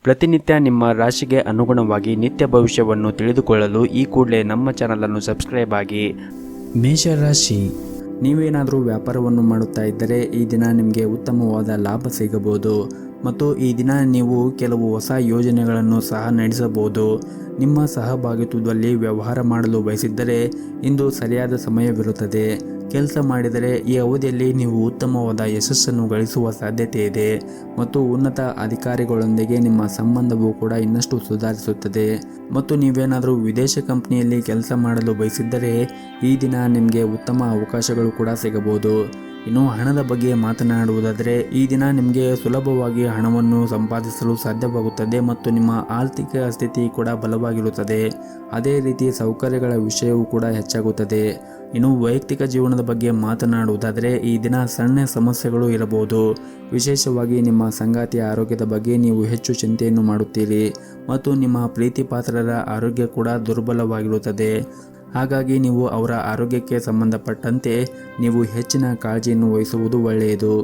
ಪ್ರತಿನಿತ್ಯ ನಿಮ್ಮ ರಾಶಿಗೆ ಅನುಗುಣವಾಗಿ ನಿತ್ಯ ಭವಿಷ್ಯವನ್ನು ತಿಳಿದುಕೊಳ್ಳಲು ಈ ಕೂಡಲೇ ನಮ್ಮ ಚಾನಲನ್ನು ಸಬ್ಸ್ಕ್ರೈಬ್ ಆಗಿ. ಮೇಷರಾಶಿ, ನೀವೇನಾದರೂ ವ್ಯಾಪಾರವನ್ನು ಮಾಡುತ್ತಾ ಇದ್ದರೆ ಈ ದಿನ ನಿಮಗೆ ಉತ್ತಮವಾದ ಲಾಭ ಸಿಗಬಹುದು ಮತ್ತು ಈ ದಿನ ನೀವು ಕೆಲವು ಹೊಸ ಯೋಜನೆಗಳನ್ನು ಸಹ ನಡೆಸಬಹುದು. ನಿಮ್ಮ ಸಹಭಾಗಿತ್ವದಲ್ಲಿ ವ್ಯವಹಾರ ಮಾಡಲು ಬಯಸಿದ್ದರೆ ಇಂದು ಸರಿಯಾದ ಸಮಯವಿರುತ್ತದೆ. ಕೆಲಸ ಮಾಡಿದರೆ ಈ ಅವಧಿಯಲ್ಲಿ ನೀವು ಉತ್ತಮವಾದ ಯಶಸ್ಸನ್ನು ಗಳಿಸುವ ಸಾಧ್ಯತೆ ಇದೆ ಮತ್ತು ಉನ್ನತ ಅಧಿಕಾರಿಗಳೊಂದಿಗೆ ನಿಮ್ಮ ಸಂಬಂಧವು ಕೂಡ ಇನ್ನಷ್ಟು ಸುಧಾರಿಸುತ್ತದೆ. ಮತ್ತು ನೀವೇನಾದರೂ ವಿದೇಶ ಕಂಪನಿಯಲ್ಲಿ ಕೆಲಸ ಮಾಡಲು ಬಯಸಿದ್ದರೆ ಈ ದಿನ ನಿಮಗೆ ಉತ್ತಮ ಅವಕಾಶಗಳು ಕೂಡ ಸಿಗಬಹುದು. ಇನ್ನು ಹಣದ ಬಗ್ಗೆ ಮಾತನಾಡುವುದಾದರೆ ಈ ದಿನ ನಿಮಗೆ ಸುಲಭವಾಗಿ ಹಣವನ್ನು ಸಂಪಾದಿಸಲು ಸಾಧ್ಯವಾಗುತ್ತದೆ ಮತ್ತು ನಿಮ್ಮ ಆರ್ಥಿಕ ಸ್ಥಿತಿ ಕೂಡ ಬಲವಾಗಿರುತ್ತದೆ. ಅದೇ ರೀತಿ ಸೌಕರ್ಯಗಳ ವಿಷಯವೂ ಕೂಡ ಹೆಚ್ಚಾಗುತ್ತದೆ. ಇನ್ನು ವೈಯಕ್ತಿಕ ಜೀವನದ ಬಗ್ಗೆ ಮಾತನಾಡುವುದಾದರೆ ಈ ದಿನ ಸಣ್ಣ ಸಮಸ್ಯೆಗಳು ಇರಬಹುದು. ವಿಶೇಷವಾಗಿ ನಿಮ್ಮ ಸಂಗಾತಿಯ ಆರೋಗ್ಯದ ಬಗ್ಗೆ ನೀವು ಹೆಚ್ಚು ಚಿಂತೆಯನ್ನು ಮಾಡುತ್ತೀರಿ ಮತ್ತು ನಿಮ್ಮ ಪ್ರೀತಿ ಪಾತ್ರರ ಆರೋಗ್ಯ ಕೂಡ ದುರ್ಬಲವಾಗಿರುತ್ತದೆ. ಹಾಗಾಗಿ ನೀವು ಅವರ ಆರೋಗ್ಯಕ್ಕೆ ಸಂಬಂಧಪಟ್ಟಂತೆ ನೀವು ಹೆಚ್ಚಿನ ಕಾಳಜಿಯನ್ನು ವಹಿಸುವುದು ಒಳ್ಳೆಯದು.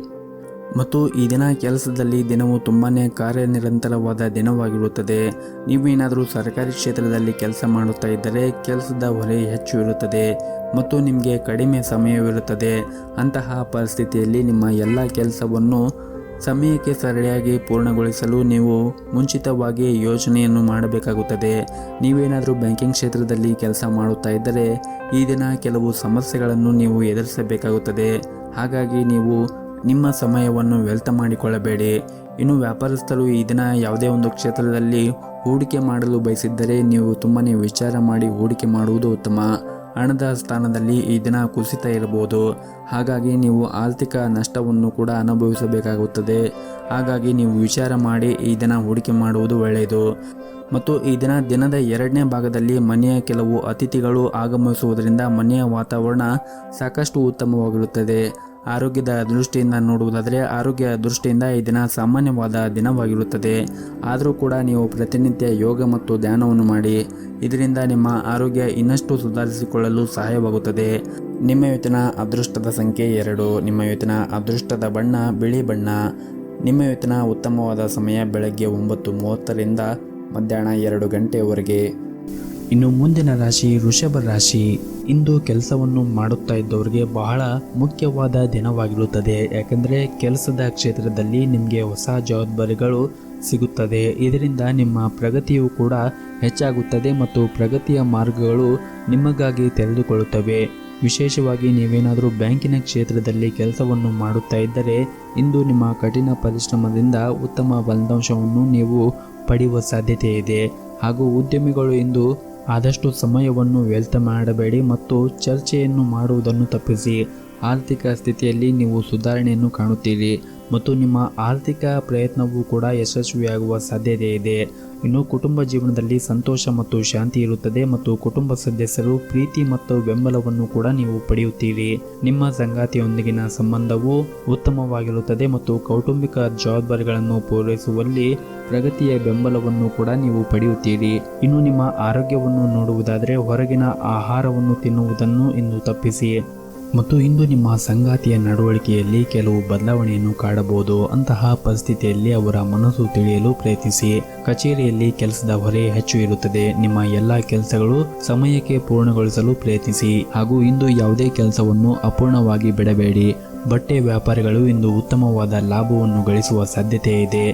ಮತ್ತು ಈ ದಿನ ಕೆಲಸದಲ್ಲಿ ದಿನವು ತುಂಬಾ ಕಾರ್ಯನಿರಂತರವಾದ ದಿನವಾಗಿರುತ್ತದೆ. ನೀವೇನಾದರೂ ಸರ್ಕಾರಿ ಕ್ಷೇತ್ರದಲ್ಲಿ ಕೆಲಸ ಮಾಡುತ್ತಾ ಇದ್ದರೆ ಕೆಲಸದ ಹೊರೆ ಹೆಚ್ಚು ಇರುತ್ತದೆ ಮತ್ತು ನಿಮಗೆ ಕಡಿಮೆ ಸಮಯವಿರುತ್ತದೆ. ಅಂತಹ ಪರಿಸ್ಥಿತಿಯಲ್ಲಿ ನಿಮ್ಮ ಎಲ್ಲ ಕೆಲಸವನ್ನು ಸಮಯಕ್ಕೆ ಸರಿಯಾಗಿ ಪೂರ್ಣಗೊಳಿಸಲು ನೀವು ಮುಂಚಿತವಾಗಿ ಯೋಜನೆಯನ್ನು ಮಾಡಬೇಕಾಗುತ್ತದೆ. ನೀವೇನಾದರೂ ಬ್ಯಾಂಕಿಂಗ್ ಕ್ಷೇತ್ರದಲ್ಲಿ ಕೆಲಸ ಮಾಡುತ್ತಾ ಇದ್ದರೆ ಈ ದಿನ ಕೆಲವು ಸಮಸ್ಯೆಗಳನ್ನು ನೀವು ಎದುರಿಸಬೇಕಾಗುತ್ತದೆ. ಹಾಗಾಗಿ ನೀವು ನಿಮ್ಮ ಸಮಯವನ್ನು ವ್ಯರ್ಥ ಮಾಡಿಕೊಳ್ಳಬೇಡಿ. ಇನ್ನು ವ್ಯಾಪಾರಸ್ಥರು ಈ ದಿನ ಯಾವುದೇ ಒಂದು ಕ್ಷೇತ್ರದಲ್ಲಿ ಹೂಡಿಕೆ ಮಾಡಲು ಬಯಸಿದ್ದರೆ ನೀವು ತುಂಬಾ ವಿಚಾರ ಮಾಡಿ ಹೂಡಿಕೆ ಮಾಡುವುದು ಉತ್ತಮ. ಹಣದ ಸ್ಥಾನದಲ್ಲಿ ಈ ದಿನ ಕುಸಿತ ಇರಬಹುದು. ಹಾಗಾಗಿ ನೀವು ಆರ್ಥಿಕ ನಷ್ಟವನ್ನು ಕೂಡ ಅನುಭವಿಸಬೇಕಾಗುತ್ತದೆ. ಹಾಗಾಗಿ ನೀವು ವಿಚಾರ ಮಾಡಿ ಈ ದಿನ ಹೂಡಿಕೆ ಮಾಡುವುದು ಒಳ್ಳೆಯದು. ಮತ್ತು ಈ ದಿನದ ಎರಡನೇ ಭಾಗದಲ್ಲಿ ಮನೆಯ ಕೆಲವು ಅತಿಥಿಗಳು ಆಗಮಿಸುವುದರಿಂದ ಮನೆಯ ವಾತಾವರಣ ಸಾಕಷ್ಟು ಉತ್ತಮವಾಗಿರುತ್ತದೆ. ಆರೋಗ್ಯದ ದೃಷ್ಟಿಯಿಂದ ನೋಡುವುದಾದರೆ ಆರೋಗ್ಯ ದೃಷ್ಟಿಯಿಂದ ಈ ದಿನ ಸಾಮಾನ್ಯವಾದ ದಿನವಾಗಿರುತ್ತದೆ. ಆದರೂ ಕೂಡ ನೀವು ಪ್ರತಿನಿತ್ಯ ಯೋಗ ಮತ್ತು ಧ್ಯಾನವನ್ನು ಮಾಡಿ. ಇದರಿಂದ ನಿಮ್ಮ ಆರೋಗ್ಯ ಇನ್ನಷ್ಟು ಸುಧಾರಿಸಿಕೊಳ್ಳಲು ಸಹಾಯವಾಗುತ್ತದೆ. ನಿಮ್ಮ ಇವತ್ತಿನ ಅದೃಷ್ಟದ ಸಂಖ್ಯೆ 2. ನಿಮ್ಮ ಇವತ್ತಿನ ಅದೃಷ್ಟದ ಬಣ್ಣ ಬಿಳಿ ಬಣ್ಣ. ನಿಮ್ಮ ಇವತ್ತಿನ ಉತ್ತಮವಾದ ಸಮಯ ಬೆಳಗ್ಗೆ 9:30ರಿಂದ ಮಧ್ಯಾಹ್ನ 2 ಗಂಟೆಯವರೆಗೆ. ಇನ್ನು ಮುಂದಿನ ರಾಶಿ ವೃಷಭ ರಾಶಿ. ಇಂದು ಕೆಲಸವನ್ನು ಮಾಡುತ್ತಾ ಇದ್ದವರಿಗೆ ಬಹಳ ಮುಖ್ಯವಾದ ದಿನವಾಗಿರುತ್ತದೆ. ಯಾಕೆಂದರೆ ಕೆಲಸದ ಕ್ಷೇತ್ರದಲ್ಲಿ ನಿಮಗೆ ಹೊಸ ಜವಾಬ್ದಾರಿಗಳು ಸಿಗುತ್ತದೆ. ಇದರಿಂದ ನಿಮ್ಮ ಪ್ರಗತಿಯು ಕೂಡ ಹೆಚ್ಚಾಗುತ್ತದೆ ಮತ್ತು ಪ್ರಗತಿಯ ಮಾರ್ಗಗಳು ನಿಮಗಾಗಿ ತೆರೆದುಕೊಳ್ಳುತ್ತವೆ. ವಿಶೇಷವಾಗಿ ನೀವೇನಾದರೂ ಬ್ಯಾಂಕಿನ ಕ್ಷೇತ್ರದಲ್ಲಿ ಕೆಲಸವನ್ನು ಮಾಡುತ್ತಾ ಇದ್ದರೆ ಇಂದು ನಿಮ್ಮ ಕಠಿಣ ಪರಿಶ್ರಮದಿಂದ ಉತ್ತಮ ಫಲಿತಾಂಶವನ್ನು ನೀವು ಪಡೆಯುವ ಸಾಧ್ಯತೆ ಇದೆ. ಹಾಗೂ ಉದ್ಯಮಿಗಳು ಇಂದು ಆದಷ್ಟು ಸಮಯವನ್ನು ವ್ಯರ್ಥ ಮಾಡಬೇಡಿ ಮತ್ತು ಚರ್ಚೆಯನ್ನು ಮಾಡುವುದನ್ನು ತಪ್ಪಿಸಿ. ಆರ್ಥಿಕ ಸ್ಥಿತಿಯಲ್ಲಿ ನೀವು ಸುಧಾರಣೆಯನ್ನು ಕಾಣುತ್ತೀರಿ ಮತ್ತು ನಿಮ್ಮ ಆರ್ಥಿಕ ಪ್ರಯತ್ನವೂ ಕೂಡ ಯಶಸ್ವಿಯಾಗುವ ಸಾಧ್ಯತೆ ಇದೆ. ಇನ್ನು ಕುಟುಂಬ ಜೀವನದಲ್ಲಿ ಸಂತೋಷ ಮತ್ತು ಶಾಂತಿ ಇರುತ್ತದೆ ಮತ್ತು ಕುಟುಂಬ ಸದಸ್ಯರು ಪ್ರೀತಿ ಮತ್ತು ಬೆಂಬಲವನ್ನು ಕೂಡ ನೀವು ಪಡೆಯುತ್ತೀರಿ. ನಿಮ್ಮ ಸಂಗಾತಿಯೊಂದಿಗಿನ ಸಂಬಂಧವು ಉತ್ತಮವಾಗಿರುತ್ತದೆ ಮತ್ತು ಕೌಟುಂಬಿಕ ಜವಾಬ್ದಾರಿಗಳನ್ನು ಪೂರೈಸುವಲ್ಲಿ ಪ್ರಗತಿಯ ಬೆಂಬಲವನ್ನು ಕೂಡ ನೀವು ಪಡೆಯುತ್ತೀರಿ. ಇನ್ನು ನಿಮ್ಮ ಆರೋಗ್ಯವನ್ನು ನೋಡುವುದಾದರೆ ಹೊರಗಿನ ಆಹಾರವನ್ನು ತಿನ್ನುವುದನ್ನು ಇಂದು ತಪ್ಪಿಸಿ. ಮತ್ತು ಇಂದು ನಿಮ್ಮ ಸಂಗಾತಿಯ ನಡವಳಿಕೆಯಲ್ಲಿ ಕೆಲವು ಬದಲಾವಣೆಯನ್ನು ಕಾಣಬಹುದು. ಅಂತಹ ಪರಿಸ್ಥಿತಿಯಲ್ಲಿ ಅವರ ಮನಸ್ಸು ತಿಳಿಯಲು ಪ್ರಯತ್ನಿಸಿ. ಕಚೇರಿಯಲ್ಲಿ ಕೆಲಸದ ಹೊರೆ ಹೆಚ್ಚು ಇರುತ್ತದೆ. ನಿಮ್ಮ ಎಲ್ಲ ಕೆಲಸಗಳು ಸಮಯಕ್ಕೆ ಪೂರ್ಣಗೊಳಿಸಲು ಪ್ರಯತ್ನಿಸಿ. ಹಾಗೂ ಇಂದು ಯಾವುದೇ ಕೆಲಸವನ್ನು ಅಪೂರ್ಣವಾಗಿ ಬಿಡಬೇಡಿ. ಬಟ್ಟೆ ವ್ಯಾಪಾರಿಗಳು ಇಂದು ಉತ್ತಮವಾದ ಲಾಭವನ್ನು ಗಳಿಸುವ ಸಾಧ್ಯತೆ ಇದೆ.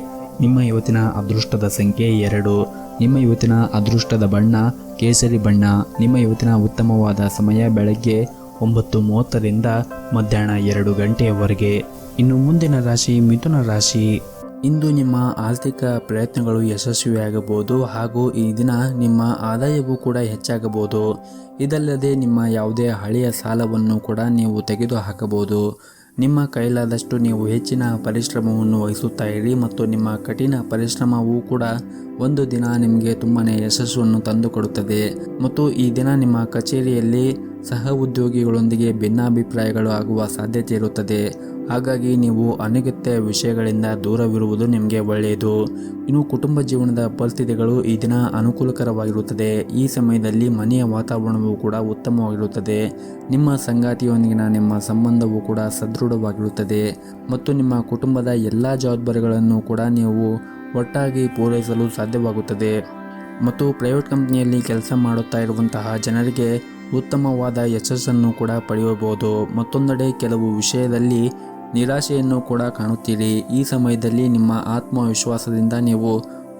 ನಿಮ್ಮ ಇವತ್ತಿನ ಅದೃಷ್ಟದ ಸಂಖ್ಯೆ 2. ನಿಮ್ಮ ಇವತ್ತಿನ ಅದೃಷ್ಟದ ಬಣ್ಣ ಕೇಸರಿ ಬಣ್ಣ. ನಿಮ್ಮ ಇವತ್ತಿನ ಉತ್ತಮವಾದ ಸಮಯ ಬೆಳಗ್ಗೆ 9:30ರಿಂದ ಮಧ್ಯಾಹ್ನ 2 ಗಂಟೆಯವರೆಗೆ. ಇನ್ನು ಮುಂದಿನ ರಾಶಿ ಮಿಥುನ ರಾಶಿ. ಇಂದು ನಿಮ್ಮ ಆರ್ಥಿಕ ಪ್ರಯತ್ನಗಳು ಯಶಸ್ವಿಯಾಗಬಹುದು ಹಾಗೂ ಈ ದಿನ ನಿಮ್ಮ ಆದಾಯವೂ ಕೂಡ ಹೆಚ್ಚಾಗಬಹುದು. ಇದಲ್ಲದೆ ನಿಮ್ಮ ಯಾವುದೇ ಹಳೆಯ ಸಾಲವನ್ನು ಕೂಡ ನೀವು ತೆಗೆದುಹಾಕಬಹುದು. ನಿಮ್ಮ ಕೈಲಾದಷ್ಟು ನೀವು ಹೆಚ್ಚಿನ ಪರಿಶ್ರಮವನ್ನು ವಹಿಸುತ್ತಾ ಇರಿ ಮತ್ತು ನಿಮ್ಮ ಕಠಿಣ ಪರಿಶ್ರಮವೂ ಕೂಡ ಒಂದು ದಿನ ನಿಮಗೆ ತುಂಬಾ ಯಶಸ್ಸನ್ನು ತಂದುಕೊಡುತ್ತದೆ. ಮತ್ತು ಈ ದಿನ ನಿಮ್ಮ ಕಚೇರಿಯಲ್ಲಿ ಸಹ ಉದ್ಯೋಗಿಗಳೊಂದಿಗೆ ಭಿನ್ನಾಭಿಪ್ರಾಯಗಳು ಆಗುವ ಸಾಧ್ಯತೆ ಇರುತ್ತದೆ. ಹಾಗಾಗಿ ನೀವು ಅನಗತ್ಯ ವಿಷಯಗಳಿಂದ ದೂರವಿರುವುದು ನಿಮಗೆ ಒಳ್ಳೆಯದು. ಇನ್ನು ಕುಟುಂಬ ಜೀವನದ ಪರಿಸ್ಥಿತಿಗಳು ಈ ದಿನ ಅನುಕೂಲಕರವಾಗಿರುತ್ತದೆ. ಈ ಸಮಯದಲ್ಲಿ ಮನೆಯ ವಾತಾವರಣವು ಕೂಡ ಉತ್ತಮವಾಗಿರುತ್ತದೆ. ನಿಮ್ಮ ಸಂಗಾತಿಯೊಂದಿಗಿನ ನಿಮ್ಮ ಸಂಬಂಧವು ಕೂಡ ಸದೃಢವಾಗಿರುತ್ತದೆ ಮತ್ತು ನಿಮ್ಮ ಕುಟುಂಬದ ಎಲ್ಲ ಜವಾಬ್ದಾರಿಗಳನ್ನು ಕೂಡ ನೀವು ಒಟ್ಟಾಗಿ ಪೂರೈಸಲು ಸಾಧ್ಯವಾಗುತ್ತದೆ. ಮತ್ತು ಪ್ರೈವೇಟ್ ಕಂಪನಿಯಲ್ಲಿ ಕೆಲಸ ಮಾಡುತ್ತಾ ಇರುವಂತಹ ಜನರಿಗೆ ಉತ್ತಮವಾದ ಯಶಸ್ಸನ್ನು ಕೂಡ ಪಡೆಯಬಹುದು. ಮತ್ತೊಂದೆಡೆ ಕೆಲವು ವಿಷಯದಲ್ಲಿ ನಿರಾಶೆಯನ್ನು ಕೂಡ ಕಾಣುತ್ತೀರಿ. ಈ ಸಮಯದಲ್ಲಿ ನಿಮ್ಮ ಆತ್ಮವಿಶ್ವಾಸದಿಂದ ನೀವು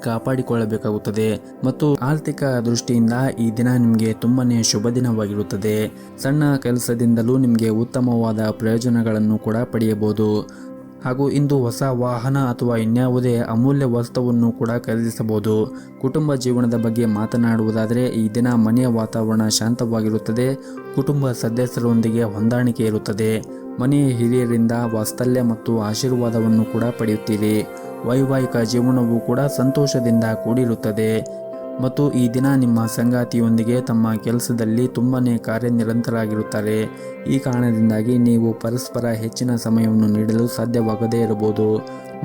ಕಾಪಾಡಿಕೊಳ್ಳಬೇಕಾಗುತ್ತದೆ ಮತ್ತು ಆರ್ಥಿಕ ದೃಷ್ಟಿಯಿಂದ ಈ ದಿನ ನಿಮಗೆ ತುಂಬನೇ ಶುಭ ದಿನವಾಗಿರುತ್ತದೆ. ಸಣ್ಣ ಕೆಲಸದಿಂದಲೂ ನಿಮಗೆ ಉತ್ತಮವಾದ ಪ್ರಯೋಜನಗಳನ್ನು ಕೂಡ ಪಡೆಯಬಹುದು. ಹಾಗೂ ಇಂದು ಹೊಸ ವಾಹನ ಅಥವಾ ಇನ್ಯಾವುದೇ ಅಮೂಲ್ಯ ವಸ್ತುವನ್ನು ಕೂಡ ಖರೀದಿಸಬಹುದು. ಕುಟುಂಬ ಜೀವನದ ಬಗ್ಗೆ ಮಾತನಾಡುವುದಾದರೆ ಈ ದಿನ ಮನೆಯ ವಾತಾವರಣ ಶಾಂತವಾಗಿರುತ್ತದೆ. ಕುಟುಂಬ ಸದಸ್ಯರೊಂದಿಗೆ ಹೊಂದಾಣಿಕೆ ಇರುತ್ತದೆ. ಮನೆಯ ಹಿರಿಯರಿಂದ ವಾತ್ಸಲ್ಯ ಮತ್ತು ಆಶೀರ್ವಾದವನ್ನು ಕೂಡ ಪಡೆಯುತ್ತೀರಿ. ವೈವಾಹಿಕ ಜೀವನವು ಕೂಡ ಸಂತೋಷದಿಂದ ಕೂಡಿರುತ್ತದೆ ಮತ್ತು ಈ ದಿನ ನಿಮ್ಮ ಸಂಗಾತಿಯೊಂದಿಗೆ ತಮ್ಮ ಕೆಲಸದಲ್ಲಿ ತುಂಬನೇ ಕಾರ್ಯನಿರತರಾಗಿರುತ್ತಾರೆ. ಈ ಕಾರಣದಿಂದಾಗಿ ನೀವು ಪರಸ್ಪರ ಹೆಚ್ಚಿನ ಸಮಯವನ್ನು ನೀಡಲು ಸಾಧ್ಯವಾಗದೇ ಇರಬಹುದು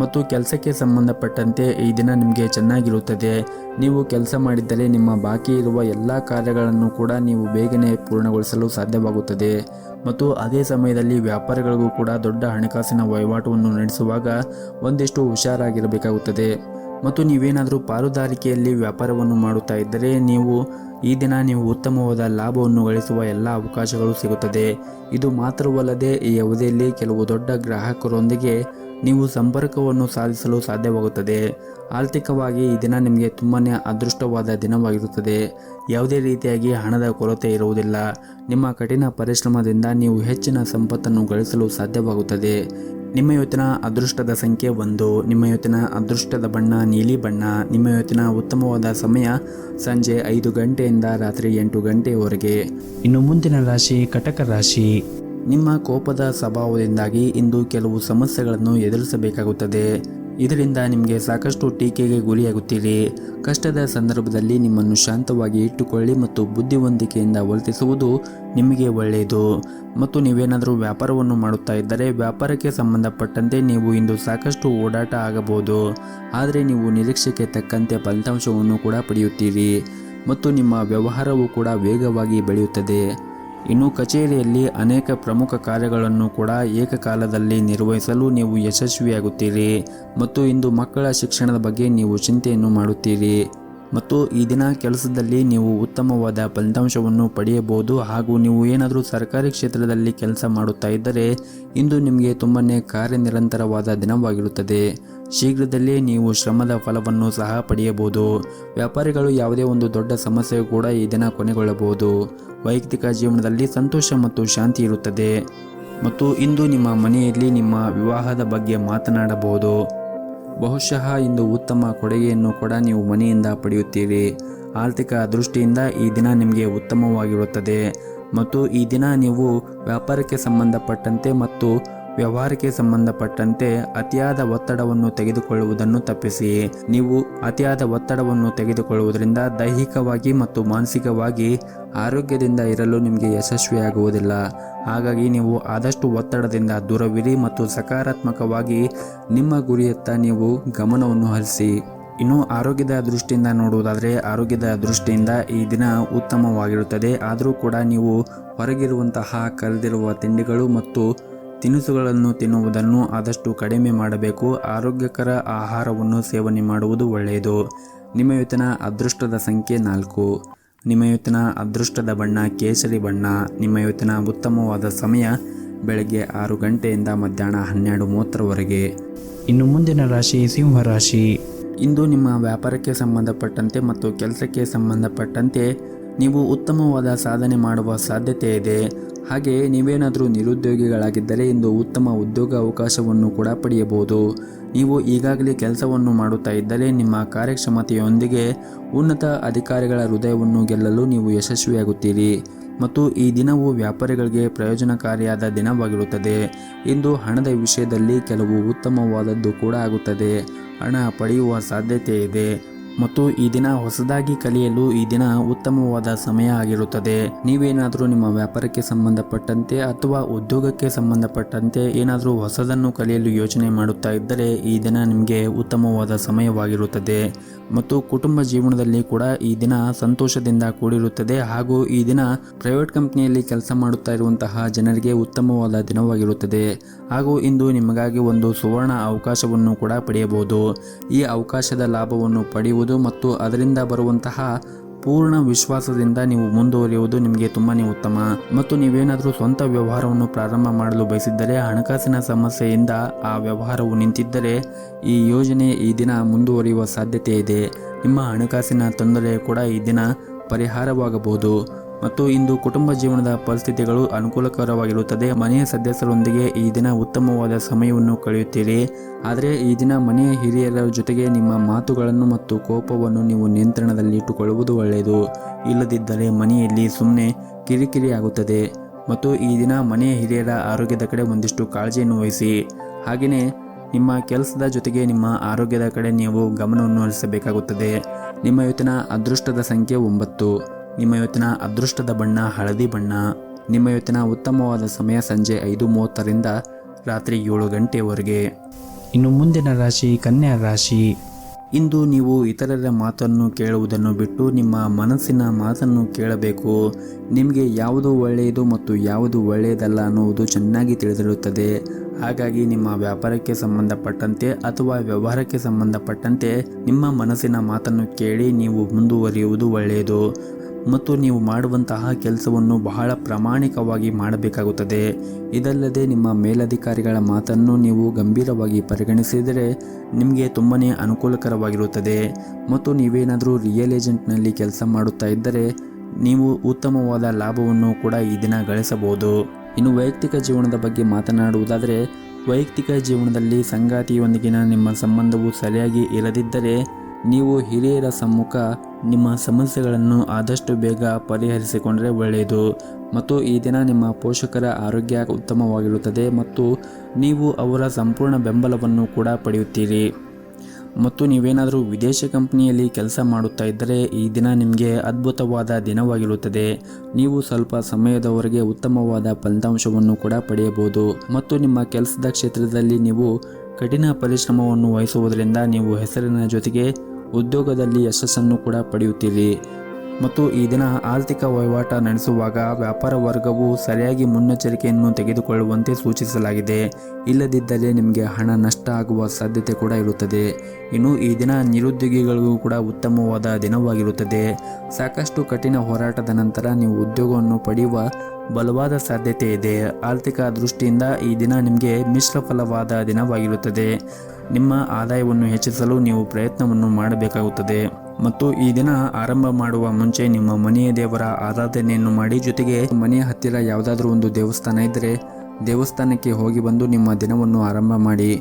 ಮತ್ತು ಕೆಲಸಕ್ಕೆ ಸಂಬಂಧಪಟ್ಟಂತೆ ಈ ದಿನ ನಿಮಗೆ ಚೆನ್ನಾಗಿರುತ್ತದೆ. ನೀವು ಕೆಲಸ ಮಾಡಿದ್ದರೆ ನಿಮ್ಮ ಬಾಕಿ ಇರುವ ಎಲ್ಲ ಕಾರ್ಯಗಳನ್ನು ಕೂಡ ನೀವು ಬೇಗನೆ ಪೂರ್ಣಗೊಳಿಸಲು ಸಾಧ್ಯವಾಗುತ್ತದೆ ಮತ್ತು ಅದೇ ಸಮಯದಲ್ಲಿ ವ್ಯಾಪಾರಿಗಳಿಗೂ ಕೂಡ ದೊಡ್ಡ ಹಣಕಾಸಿನ ವಹಿವಾಟವನ್ನು ನಡೆಸುವಾಗ ಒಂದಿಷ್ಟು ಹುಷಾರಾಗಿರಬೇಕಾಗುತ್ತದೆ. ಮತ್ತು ನೀವೇನಾದರೂ ಪಾಲುದಾರಿಕೆಯಲ್ಲಿ ವ್ಯಾಪಾರವನ್ನು ಮಾಡುತ್ತಾ ಇದ್ದರೆ ಈ ದಿನ ನೀವು ಉತ್ತಮವಾದ ಲಾಭವನ್ನು ಗಳಿಸುವ ಎಲ್ಲ ಅವಕಾಶಗಳು ಸಿಗುತ್ತದೆ. ಇದು ಮಾತ್ರವಲ್ಲದೆ ಈ ಅವಧಿಯಲ್ಲಿ ಕೆಲವು ದೊಡ್ಡ ಗ್ರಾಹಕರೊಂದಿಗೆ ನೀವು ಸಂಪರ್ಕವನ್ನು ಸಾಧಿಸಲು ಸಾಧ್ಯವಾಗುತ್ತದೆ. ಆರ್ಥಿಕವಾಗಿ ಈ ದಿನ ನಿಮಗೆ ತುಂಬನೇ ಅದೃಷ್ಟವಾದ ದಿನವಾಗಿರುತ್ತದೆ. ಯಾವುದೇ ರೀತಿಯಾಗಿ ಹಣದ ಕೊರತೆ ಇರುವುದಿಲ್ಲ. ನಿಮ್ಮ ಕಠಿಣ ಪರಿಶ್ರಮದಿಂದ ನೀವು ಹೆಚ್ಚಿನ ಸಂಪತ್ತನ್ನು ಗಳಿಸಲು ಸಾಧ್ಯವಾಗುತ್ತದೆ. ನಿಮ್ಮ ಇವತ್ತಿನ ಅದೃಷ್ಟದ ಸಂಖ್ಯೆ 1. ನಿಮ್ಮ ಇವತ್ತಿನ ಅದೃಷ್ಟದ ಬಣ್ಣ ನೀಲಿ ಬಣ್ಣ. ನಿಮ್ಮ ಇವತ್ತಿನ ಉತ್ತಮವಾದ ಸಮಯ ಸಂಜೆ 5 ಗಂಟೆಯಿಂದ ರಾತ್ರಿ 8 ಗಂಟೆಯವರೆಗೆ. ಇನ್ನು ಮುಂದಿನ ರಾಶಿ ಕಟಕ ರಾಶಿ. ನಿಮ್ಮ ಕೋಪದ ಸ್ವಭಾವದಿಂದಾಗಿ ಇಂದು ಕೆಲವು ಸಮಸ್ಯೆಗಳನ್ನು ಎದುರಿಸಬೇಕಾಗುತ್ತದೆ. ಇದರಿಂದ ನಿಮಗೆ ಸಾಕಷ್ಟು ಟೀಕೆಗೆ ಗುರಿಯಾಗುತ್ತೀರಿ. ಕಷ್ಟದ ಸಂದರ್ಭದಲ್ಲಿ ನಿಮ್ಮನ್ನು ಶಾಂತವಾಗಿ ಇಟ್ಟುಕೊಳ್ಳಿ ಮತ್ತು ಬುದ್ಧಿವಂತಿಕೆಯಿಂದ ವರ್ತಿಸುವುದು ನಿಮಗೆ ಒಳ್ಳೆಯದು. ಮತ್ತು ನೀವೇನಾದರೂ ವ್ಯಾಪಾರವನ್ನು ಮಾಡುತ್ತಾ ಇದ್ದರೆ ವ್ಯಾಪಾರಕ್ಕೆ ಸಂಬಂಧಪಟ್ಟಂತೆ ನೀವು ಇಂದು ಸಾಕಷ್ಟು ಓಡಾಟ ಆಗಬಹುದು. ಆದರೆ ನೀವು ನಿರೀಕ್ಷೆಗೆ ತಕ್ಕಂತೆ ಫಲಿತಾಂಶವನ್ನು ಕೂಡ ಪಡೆಯುತ್ತೀರಿ ಮತ್ತು ನಿಮ್ಮ ವ್ಯವಹಾರವು ಕೂಡ ವೇಗವಾಗಿ ಬೆಳೆಯುತ್ತದೆ. ಇನ್ನು ಕಚೇರಿಯಲ್ಲಿ ಅನೇಕ ಪ್ರಮುಖ ಕಾರ್ಯಗಳನ್ನು ಕೂಡ ಏಕಕಾಲದಲ್ಲಿ ನಿರ್ವಹಿಸಲು ನೀವು ಯಶಸ್ವಿಯಾಗುತ್ತೀರಿ ಮತ್ತು ಇಂದು ಮಕ್ಕಳ ಶಿಕ್ಷಣದ ಬಗ್ಗೆ ನೀವು ಚಿಂತೆಯನ್ನು ಮಾಡುತ್ತೀರಿ ಮತ್ತು ಈ ದಿನ ಕೆಲಸದಲ್ಲಿ ನೀವು ಉತ್ತಮವಾದ ಫಲಿತಾಂಶವನ್ನು ಪಡೆಯಬಹುದು. ಹಾಗೂ ನೀವು ಏನಾದರೂ ಸರ್ಕಾರಿ ಕ್ಷೇತ್ರದಲ್ಲಿ ಕೆಲಸ ಮಾಡುತ್ತಾ ಇದ್ದರೆ ಇಂದು ನಿಮಗೆ ತುಂಬನೇ ಕಾರ್ಯನಿರಂತರವಾದ ದಿನವಾಗಿರುತ್ತದೆ. ಶೀಘ್ರದಲ್ಲೇ ನೀವು ಶ್ರಮದ ಫಲವನ್ನು ಸಹ ಪಡೆಯಬಹುದು. ವ್ಯಾಪಾರಿಗಳು ಯಾವುದೇ ಒಂದು ದೊಡ್ಡ ಸಮಸ್ಯೆ ಕೂಡ ಈ ದಿನ ಕೊನೆಗೊಳ್ಳಬಹುದು. ವೈಯಕ್ತಿಕ ಜೀವನದಲ್ಲಿ ಸಂತೋಷ ಮತ್ತು ಶಾಂತಿ ಇರುತ್ತದೆ ಮತ್ತು ಇಂದು ನಿಮ್ಮ ಮನೆಯಲ್ಲಿ ನಿಮ್ಮ ವಿವಾಹದ ಬಗ್ಗೆ ಮಾತನಾಡಬಹುದು. ಬಹುಶಃ ಇಂದು ಉತ್ತಮ ಕೊಡುಗೆಯನ್ನು ಕೂಡ ನೀವು ಮನೆಯಿಂದ ಪಡೆಯುತ್ತೀರಿ. ಆರ್ಥಿಕ ದೃಷ್ಟಿಯಿಂದ ಈ ದಿನ ನಿಮಗೆ ಉತ್ತಮವಾಗಿರುತ್ತದೆ ಮತ್ತು ಈ ದಿನ ನೀವು ವ್ಯಾಪಾರಕ್ಕೆ ಸಂಬಂಧಪಟ್ಟಂತೆ ಮತ್ತು ವ್ಯವಹಾರಕ್ಕೆ ಸಂಬಂಧಪಟ್ಟಂತೆ ಅತಿಯಾದ ಒತ್ತಡವನ್ನು ತೆಗೆದುಕೊಳ್ಳುವುದನ್ನು ತಪ್ಪಿಸಿ. ನೀವು ಅತಿಯಾದ ಒತ್ತಡವನ್ನು ತೆಗೆದುಕೊಳ್ಳುವುದರಿಂದ ದೈಹಿಕವಾಗಿ ಮತ್ತು ಮಾನಸಿಕವಾಗಿ ಆರೋಗ್ಯದಿಂದ ಇರಲು ನಿಮಗೆ ಯಶಸ್ವಿಯಾಗುವುದಿಲ್ಲ. ಹಾಗಾಗಿ ನೀವು ಆದಷ್ಟು ಒತ್ತಡದಿಂದ ದೂರವಿರಿ ಮತ್ತು ಸಕಾರಾತ್ಮಕವಾಗಿ ನಿಮ್ಮ ಗುರಿಯತ್ತ ನೀವು ಗಮನವನ್ನು ಹರಿಸಿ. ಇನ್ನು ಆರೋಗ್ಯದ ದೃಷ್ಟಿಯಿಂದ ನೋಡುವುದಾದರೆ ಆರೋಗ್ಯದ ದೃಷ್ಟಿಯಿಂದ ಈ ದಿನ ಉತ್ತಮವಾಗಿರುತ್ತದೆ. ಆದರೂ ಕೂಡ ನೀವು ಹೊರಗಿರುವಂತಹ ಕರೆದಿರುವ ತಿಂಡಿಗಳು ಮತ್ತು ತಿನಿಸುಗಳನ್ನು ತಿನ್ನುವುದನ್ನು ಆದಷ್ಟು ಕಡಿಮೆ ಮಾಡಬೇಕು. ಆರೋಗ್ಯಕರ ಆಹಾರವನ್ನು ಸೇವನೆ ಮಾಡುವುದು ಒಳ್ಳೆಯದು. ನಿಮ್ಮ ಇವತ್ತಿನ ಅದೃಷ್ಟದ ಸಂಖ್ಯೆ 4. ನಿಮ್ಮ ಇವತ್ತಿನ ಅದೃಷ್ಟದ ಬಣ್ಣ ಕೇಸರಿ ಬಣ್ಣ. ನಿಮ್ಮ ಇವತ್ತಿನ ಉತ್ತಮವಾದ ಸಮಯ ಬೆಳಗ್ಗೆ 6 ಗಂಟೆಯಿಂದ ಮಧ್ಯಾಹ್ನ 12:30ವರೆಗೆ. ಇನ್ನು ಮುಂದಿನ ರಾಶಿ ಸಿಂಹ ರಾಶಿ. ಇಂದು ನಿಮ್ಮ ವ್ಯಾಪಾರಕ್ಕೆ ಸಂಬಂಧಪಟ್ಟಂತೆ ಮತ್ತು ಕೆಲಸಕ್ಕೆ ಸಂಬಂಧಪಟ್ಟಂತೆ ನೀವು ಉತ್ತಮವಾದ ಸಾಧನೆ ಮಾಡುವ ಸಾಧ್ಯತೆ ಇದೆ. ಹಾಗೆ ನೀವೇನಾದರೂ ನಿರುದ್ಯೋಗಿಗಳಾಗಿದ್ದರೆ ಇಂದು ಉತ್ತಮ ಉದ್ಯೋಗ ಅವಕಾಶವನ್ನು ಕೂಡ ಪಡೆಯಬಹುದು. ನೀವು ಈಗಾಗಲೇ ಕೆಲಸವನ್ನು ಮಾಡುತ್ತಾ ಇದ್ದರೆ ನಿಮ್ಮ ಕಾರ್ಯಕ್ಷಮತೆಯೊಂದಿಗೆ ಉನ್ನತ ಅಧಿಕಾರಿಗಳ ಹೃದಯವನ್ನು ಗೆಲ್ಲಲು ನೀವು ಯಶಸ್ವಿಯಾಗುತ್ತೀರಿ ಮತ್ತು ಈ ದಿನವು ವ್ಯಾಪಾರಿಗಳಿಗೆ ಪ್ರಯೋಜನಕಾರಿಯಾದ ದಿನವಾಗಿರುತ್ತದೆ. ಇಂದು ಹಣದ ವಿಷಯದಲ್ಲಿ ಕೆಲವು ಉತ್ತಮವಾದದ್ದು ಕೂಡ ಆಗುತ್ತದೆ. ಹಣ ಪಡೆಯುವ ಸಾಧ್ಯತೆ ಇದೆ. ಮತ್ತು ಈ ದಿನ ಹೊಸದಾಗಿ ಕಲಿಯಲು ಈ ದಿನ ಉತ್ತಮವಾದ ಸಮಯ ಆಗಿರುತ್ತದೆ. ನೀವೇನಾದರೂ ನಿಮ್ಮ ವ್ಯಾಪಾರಕ್ಕೆ ಸಂಬಂಧಪಟ್ಟಂತೆ ಅಥವಾ ಉದ್ಯೋಗಕ್ಕೆ ಸಂಬಂಧಪಟ್ಟಂತೆ ಏನಾದರೂ ಹೊಸದನ್ನು ಕಲಿಯಲು ಯೋಚನೆ ಮಾಡುತ್ತಾ ಇದ್ದರೆ ಈ ದಿನ ನಿಮಗೆ ಉತ್ತಮವಾದ ಸಮಯವಾಗಿರುತ್ತದೆ. ಮತ್ತು ಕುಟುಂಬ ಜೀವನದಲ್ಲಿ ಕೂಡ ಈ ದಿನ ಸಂತೋಷದಿಂದ ಕೂಡಿರುತ್ತದೆ. ಹಾಗೂ ಈ ದಿನ ಪ್ರೈವೇಟ್ ಕಂಪನಿಯಲ್ಲಿ ಕೆಲಸ ಮಾಡುತ್ತಾ ಇರುವಂತಹ ಜನರಿಗೆ ಉತ್ತಮವಾದ ದಿನವಾಗಿರುತ್ತದೆ. ಹಾಗೂ ಇಂದು ನಿಮಗಾಗಿ ಒಂದು ಸುವರ್ಣ ಅವಕಾಶವನ್ನು ಕೂಡ ಪಡೆಯಬಹುದು. ಈ ಅವಕಾಶದ ಲಾಭವನ್ನು ಪಡೆಯುವುದು ಮತ್ತು ಅದರಿಂದ ಬರುವಂತಹ ಪೂರ್ಣ ವಿಶ್ವಾಸದಿಂದ ನೀವು ಮುಂದುವರಿಯುವುದು ನಿಮಗೆ ತುಂಬಾನೇ ಉತ್ತಮ. ಮತ್ತು ನೀವೇನಾದರೂ ಸ್ವಂತ ವ್ಯವಹಾರವನ್ನು ಪ್ರಾರಂಭ ಮಾಡಲು ಬಯಸಿದ್ದರೆ ಹಣಕಾಸಿನ ಸಮಸ್ಯೆಯಿಂದ ಆ ವ್ಯವಹಾರವು ನಿಂತಿದ್ದರೆ ಈ ಯೋಜನೆ ಈ ದಿನ ಮುಂದುವರಿಯುವ ಸಾಧ್ಯತೆ ಇದೆ. ನಿಮ್ಮ ಹಣಕಾಸಿನ ತೊಂದರೆ ಕೂಡ ಈ ದಿನ ಪರಿಹಾರವಾಗಬಹುದು. ಮತ್ತು ಇಂದು ಕುಟುಂಬ ಜೀವನದ ಪರಿಸ್ಥಿತಿಗಳು ಅನುಕೂಲಕರವಾಗಿರುತ್ತದೆ. ಮನೆಯ ಸದಸ್ಯರೊಂದಿಗೆ ಈ ದಿನ ಉತ್ತಮವಾದ ಸಮಯವನ್ನು ಕಳೆಯುತ್ತೀರಿ. ಆದರೆ ಈ ದಿನ ಮನೆಯ ಹಿರಿಯರ ಜೊತೆಗೆ ನಿಮ್ಮ ಮಾತುಗಳನ್ನು ಮತ್ತು ಕೋಪವನ್ನು ನೀವು ನಿಯಂತ್ರಣದಲ್ಲಿ ಇಟ್ಟುಕೊಳ್ಳುವುದು ಒಳ್ಳೆಯದು. ಇಲ್ಲದಿದ್ದರೆ ಮನೆಯಲ್ಲಿ ಸುಮ್ಮನೆ ಕಿರಿಕಿರಿ ಆಗುತ್ತದೆ. ಮತ್ತು ಈ ದಿನ ಮನೆಯ ಹಿರಿಯರ ಆರೋಗ್ಯದ ಕಡೆ ಒಂದಿಷ್ಟು ಕಾಳಜಿಯನ್ನು ವಹಿಸಿ. ಹಾಗೆಯೇ ನಿಮ್ಮ ಕೆಲಸದ ಜೊತೆಗೆ ನಿಮ್ಮ ಆರೋಗ್ಯದ ಕಡೆ ನೀವು ಗಮನವನ್ನು ಹರಿಸಬೇಕಾಗುತ್ತದೆ. ನಿಮ್ಮ ಇವತ್ತಿನ ಅದೃಷ್ಟದ ಸಂಖ್ಯೆ 9. ನಿಮ್ಮ ಇವತ್ತಿನ ಅದೃಷ್ಟದ ಬಣ್ಣ ಹಳದಿ ಬಣ್ಣ. ನಿಮ್ಮ ಇವತ್ತಿನ ಉತ್ತಮವಾದ ಸಮಯ ಸಂಜೆ 5:30ರಿಂದ ರಾತ್ರಿ 7 ಗಂಟೆವರೆಗೆ. ಇನ್ನು ಮುಂದಿನ ರಾಶಿ ಕನ್ಯಾ ರಾಶಿ. ಇಂದು ನೀವು ಇತರರ ಮಾತನ್ನು ಕೇಳುವುದನ್ನು ಬಿಟ್ಟು ನಿಮ್ಮ ಮನಸ್ಸಿನ ಮಾತನ್ನು ಕೇಳಬೇಕು. ನಿಮಗೆ ಯಾವುದು ಒಳ್ಳೆಯದು ಮತ್ತು ಯಾವುದು ಒಳ್ಳೆಯದಲ್ಲ ಅನ್ನುವುದು ಚೆನ್ನಾಗಿ ತಿಳಿದಿರುತ್ತದೆ. ಹಾಗಾಗಿ ನಿಮ್ಮ ವ್ಯಾಪಾರಕ್ಕೆ ಸಂಬಂಧಪಟ್ಟಂತೆ ಅಥವಾ ವ್ಯವಹಾರಕ್ಕೆ ಸಂಬಂಧಪಟ್ಟಂತೆ ನಿಮ್ಮ ಮನಸ್ಸಿನ ಮಾತನ್ನು ಕೇಳಿ ನೀವು ಮುಂದುವರಿಯುವುದು ಒಳ್ಳೆಯದು. ಮತ್ತು ನೀವು ಮಾಡುವಂತಹ ಕೆಲಸವನ್ನು ಬಹಳ ಪ್ರಾಮಾಣಿಕವಾಗಿ ಮಾಡಬೇಕಾಗುತ್ತದೆ. ಇದಲ್ಲದೆ ನಿಮ್ಮ ಮೇಲಧಿಕಾರಿಗಳ ಮಾತನ್ನು ನೀವು ಗಂಭೀರವಾಗಿ ಪರಿಗಣಿಸಿದರೆ ನಿಮಗೆ ತುಂಬನೇ ಅನುಕೂಲಕರವಾಗಿರುತ್ತದೆ. ಮತ್ತು ನೀವೇನಾದರೂ ರಿಯಲ್ ಏಜೆಂಟ್ನಲ್ಲಿ ಕೆಲಸ ಮಾಡುತ್ತಾ ಇದ್ದರೆ ನೀವು ಉತ್ತಮವಾದ ಲಾಭವನ್ನು ಕೂಡ ಈ ದಿನ ಗಳಿಸಬಹುದು. ಇನ್ನು ವೈಯಕ್ತಿಕ ಜೀವನದ ಬಗ್ಗೆ ಮಾತನಾಡುವುದಾದರೆ ವೈಯಕ್ತಿಕ ಜೀವನದಲ್ಲಿ ಸಂಗಾತಿಯೊಂದಿಗಿನ ನಿಮ್ಮ ಸಂಬಂಧವು ಸರಿಯಾಗಿ ಇರದಿದ್ದರೆ ನೀವು ಹಿರಿಯರ ಸಮ್ಮುಖ ನಿಮ್ಮ ಸಮಸ್ಯೆಗಳನ್ನು ಆದಷ್ಟು ಬೇಗ ಪರಿಹರಿಸಿಕೊಂಡರೆ ಒಳ್ಳೆಯದು. ಮತ್ತು ಈ ದಿನ ನಿಮ್ಮ ಪೋಷಕರ ಆರೋಗ್ಯ ಉತ್ತಮವಾಗಿರುತ್ತದೆ ಮತ್ತು ನೀವು ಅವರ ಸಂಪೂರ್ಣ ಬೆಂಬಲವನ್ನು ಕೂಡ ಪಡೆಯುತ್ತೀರಿ. ಮತ್ತು ನೀವೇನಾದರೂ ವಿದೇಶಿ ಕಂಪನಿಯಲ್ಲಿ ಕೆಲಸ ಮಾಡುತ್ತಾ ಇದ್ದರೆ ಈ ದಿನ ನಿಮಗೆ ಅದ್ಭುತವಾದ ದಿನವಾಗಿರುತ್ತದೆ. ನೀವು ಸ್ವಲ್ಪ ಸಮಯದವರೆಗೆ ಉತ್ತಮವಾದ ಫಲಿತಾಂಶವನ್ನು ಕೂಡ ಪಡೆಯಬಹುದು. ಮತ್ತು ನಿಮ್ಮ ಕೆಲಸದ ಕ್ಷೇತ್ರದಲ್ಲಿ ನೀವು ಕಠಿಣ ಪರಿಶ್ರಮವನ್ನು ವಹಿಸುವುದರಿಂದ ನೀವು ಹೆಸರಿನ ಜೊತೆಗೆ ಉದ್ಯೋಗದಲ್ಲಿ ಯಶಸ್ಸನ್ನು ಕೂಡ ಪಡೆಯುತ್ತೀರಿ. ಮತ್ತು ಈ ದಿನ ಆರ್ಥಿಕ ವಹಿವಾಟ ನಡೆಸುವಾಗ ವ್ಯಾಪಾರ ವರ್ಗವು ಸರಿಯಾಗಿ ಮುನ್ನೆಚ್ಚರಿಕೆಯನ್ನು ತೆಗೆದುಕೊಳ್ಳುವಂತೆ ಸೂಚಿಸಲಾಗಿದೆ. ಇಲ್ಲದಿದ್ದರೆ ನಿಮಗೆ ಹಣ ನಷ್ಟ ಆಗುವ ಸಾಧ್ಯತೆ ಕೂಡ ಇರುತ್ತದೆ. ಇನ್ನು ಈ ದಿನ ನಿರುದ್ಯೋಗಿಗಳಿಗೂ ಕೂಡ ಉತ್ತಮವಾದ ದಿನವಾಗಿರುತ್ತದೆ. ಸಾಕಷ್ಟು ಕಠಿಣ ಹೋರಾಟದ ನಂತರ ನೀವು ಉದ್ಯೋಗವನ್ನು ಪಡೆಯುವ ಬಲವಾದ ಸಾಧ್ಯತೆ ಇದೆ. ಆರ್ಥಿಕ ದೃಷ್ಟಿಯಿಂದ ಈ ದಿನ ನಿಮಗೆ ಮಿಶ್ರ ಫಲವಾದ ದಿನವಾಗಿರುತ್ತದೆ. ನಿಮ್ಮ ಆದಾಯವನ್ನು ಹೆಚ್ಚಿಸಲು ನೀವು ಪ್ರಯತ್ನವನ್ನು ಮಾಡಬೇಕಾಗುತ್ತದೆ. ಮತ್ತು ಈ ದಿನ ಆರಂಭ ಮಾಡುವ ಮುಂಚೆ ನಿಮ್ಮ ಮನೆಯ ದೇವರ ಆರಾಧನೆಯನ್ನು ಮಾಡಿ, ಜೊತೆಗೆ ಮನೆಯ ಹತ್ತಿರ ಯಾವುದಾದ್ರೂ ಒಂದು ದೇವಸ್ಥಾನ ಇದ್ದರೆ ದೇವಸ್ಥಾನಕ್ಕೆ ಹೋಗಿ ಬಂದು ನಿಮ್ಮ ದಿನವನ್ನು ಆರಂಭ ಮಾಡಿ.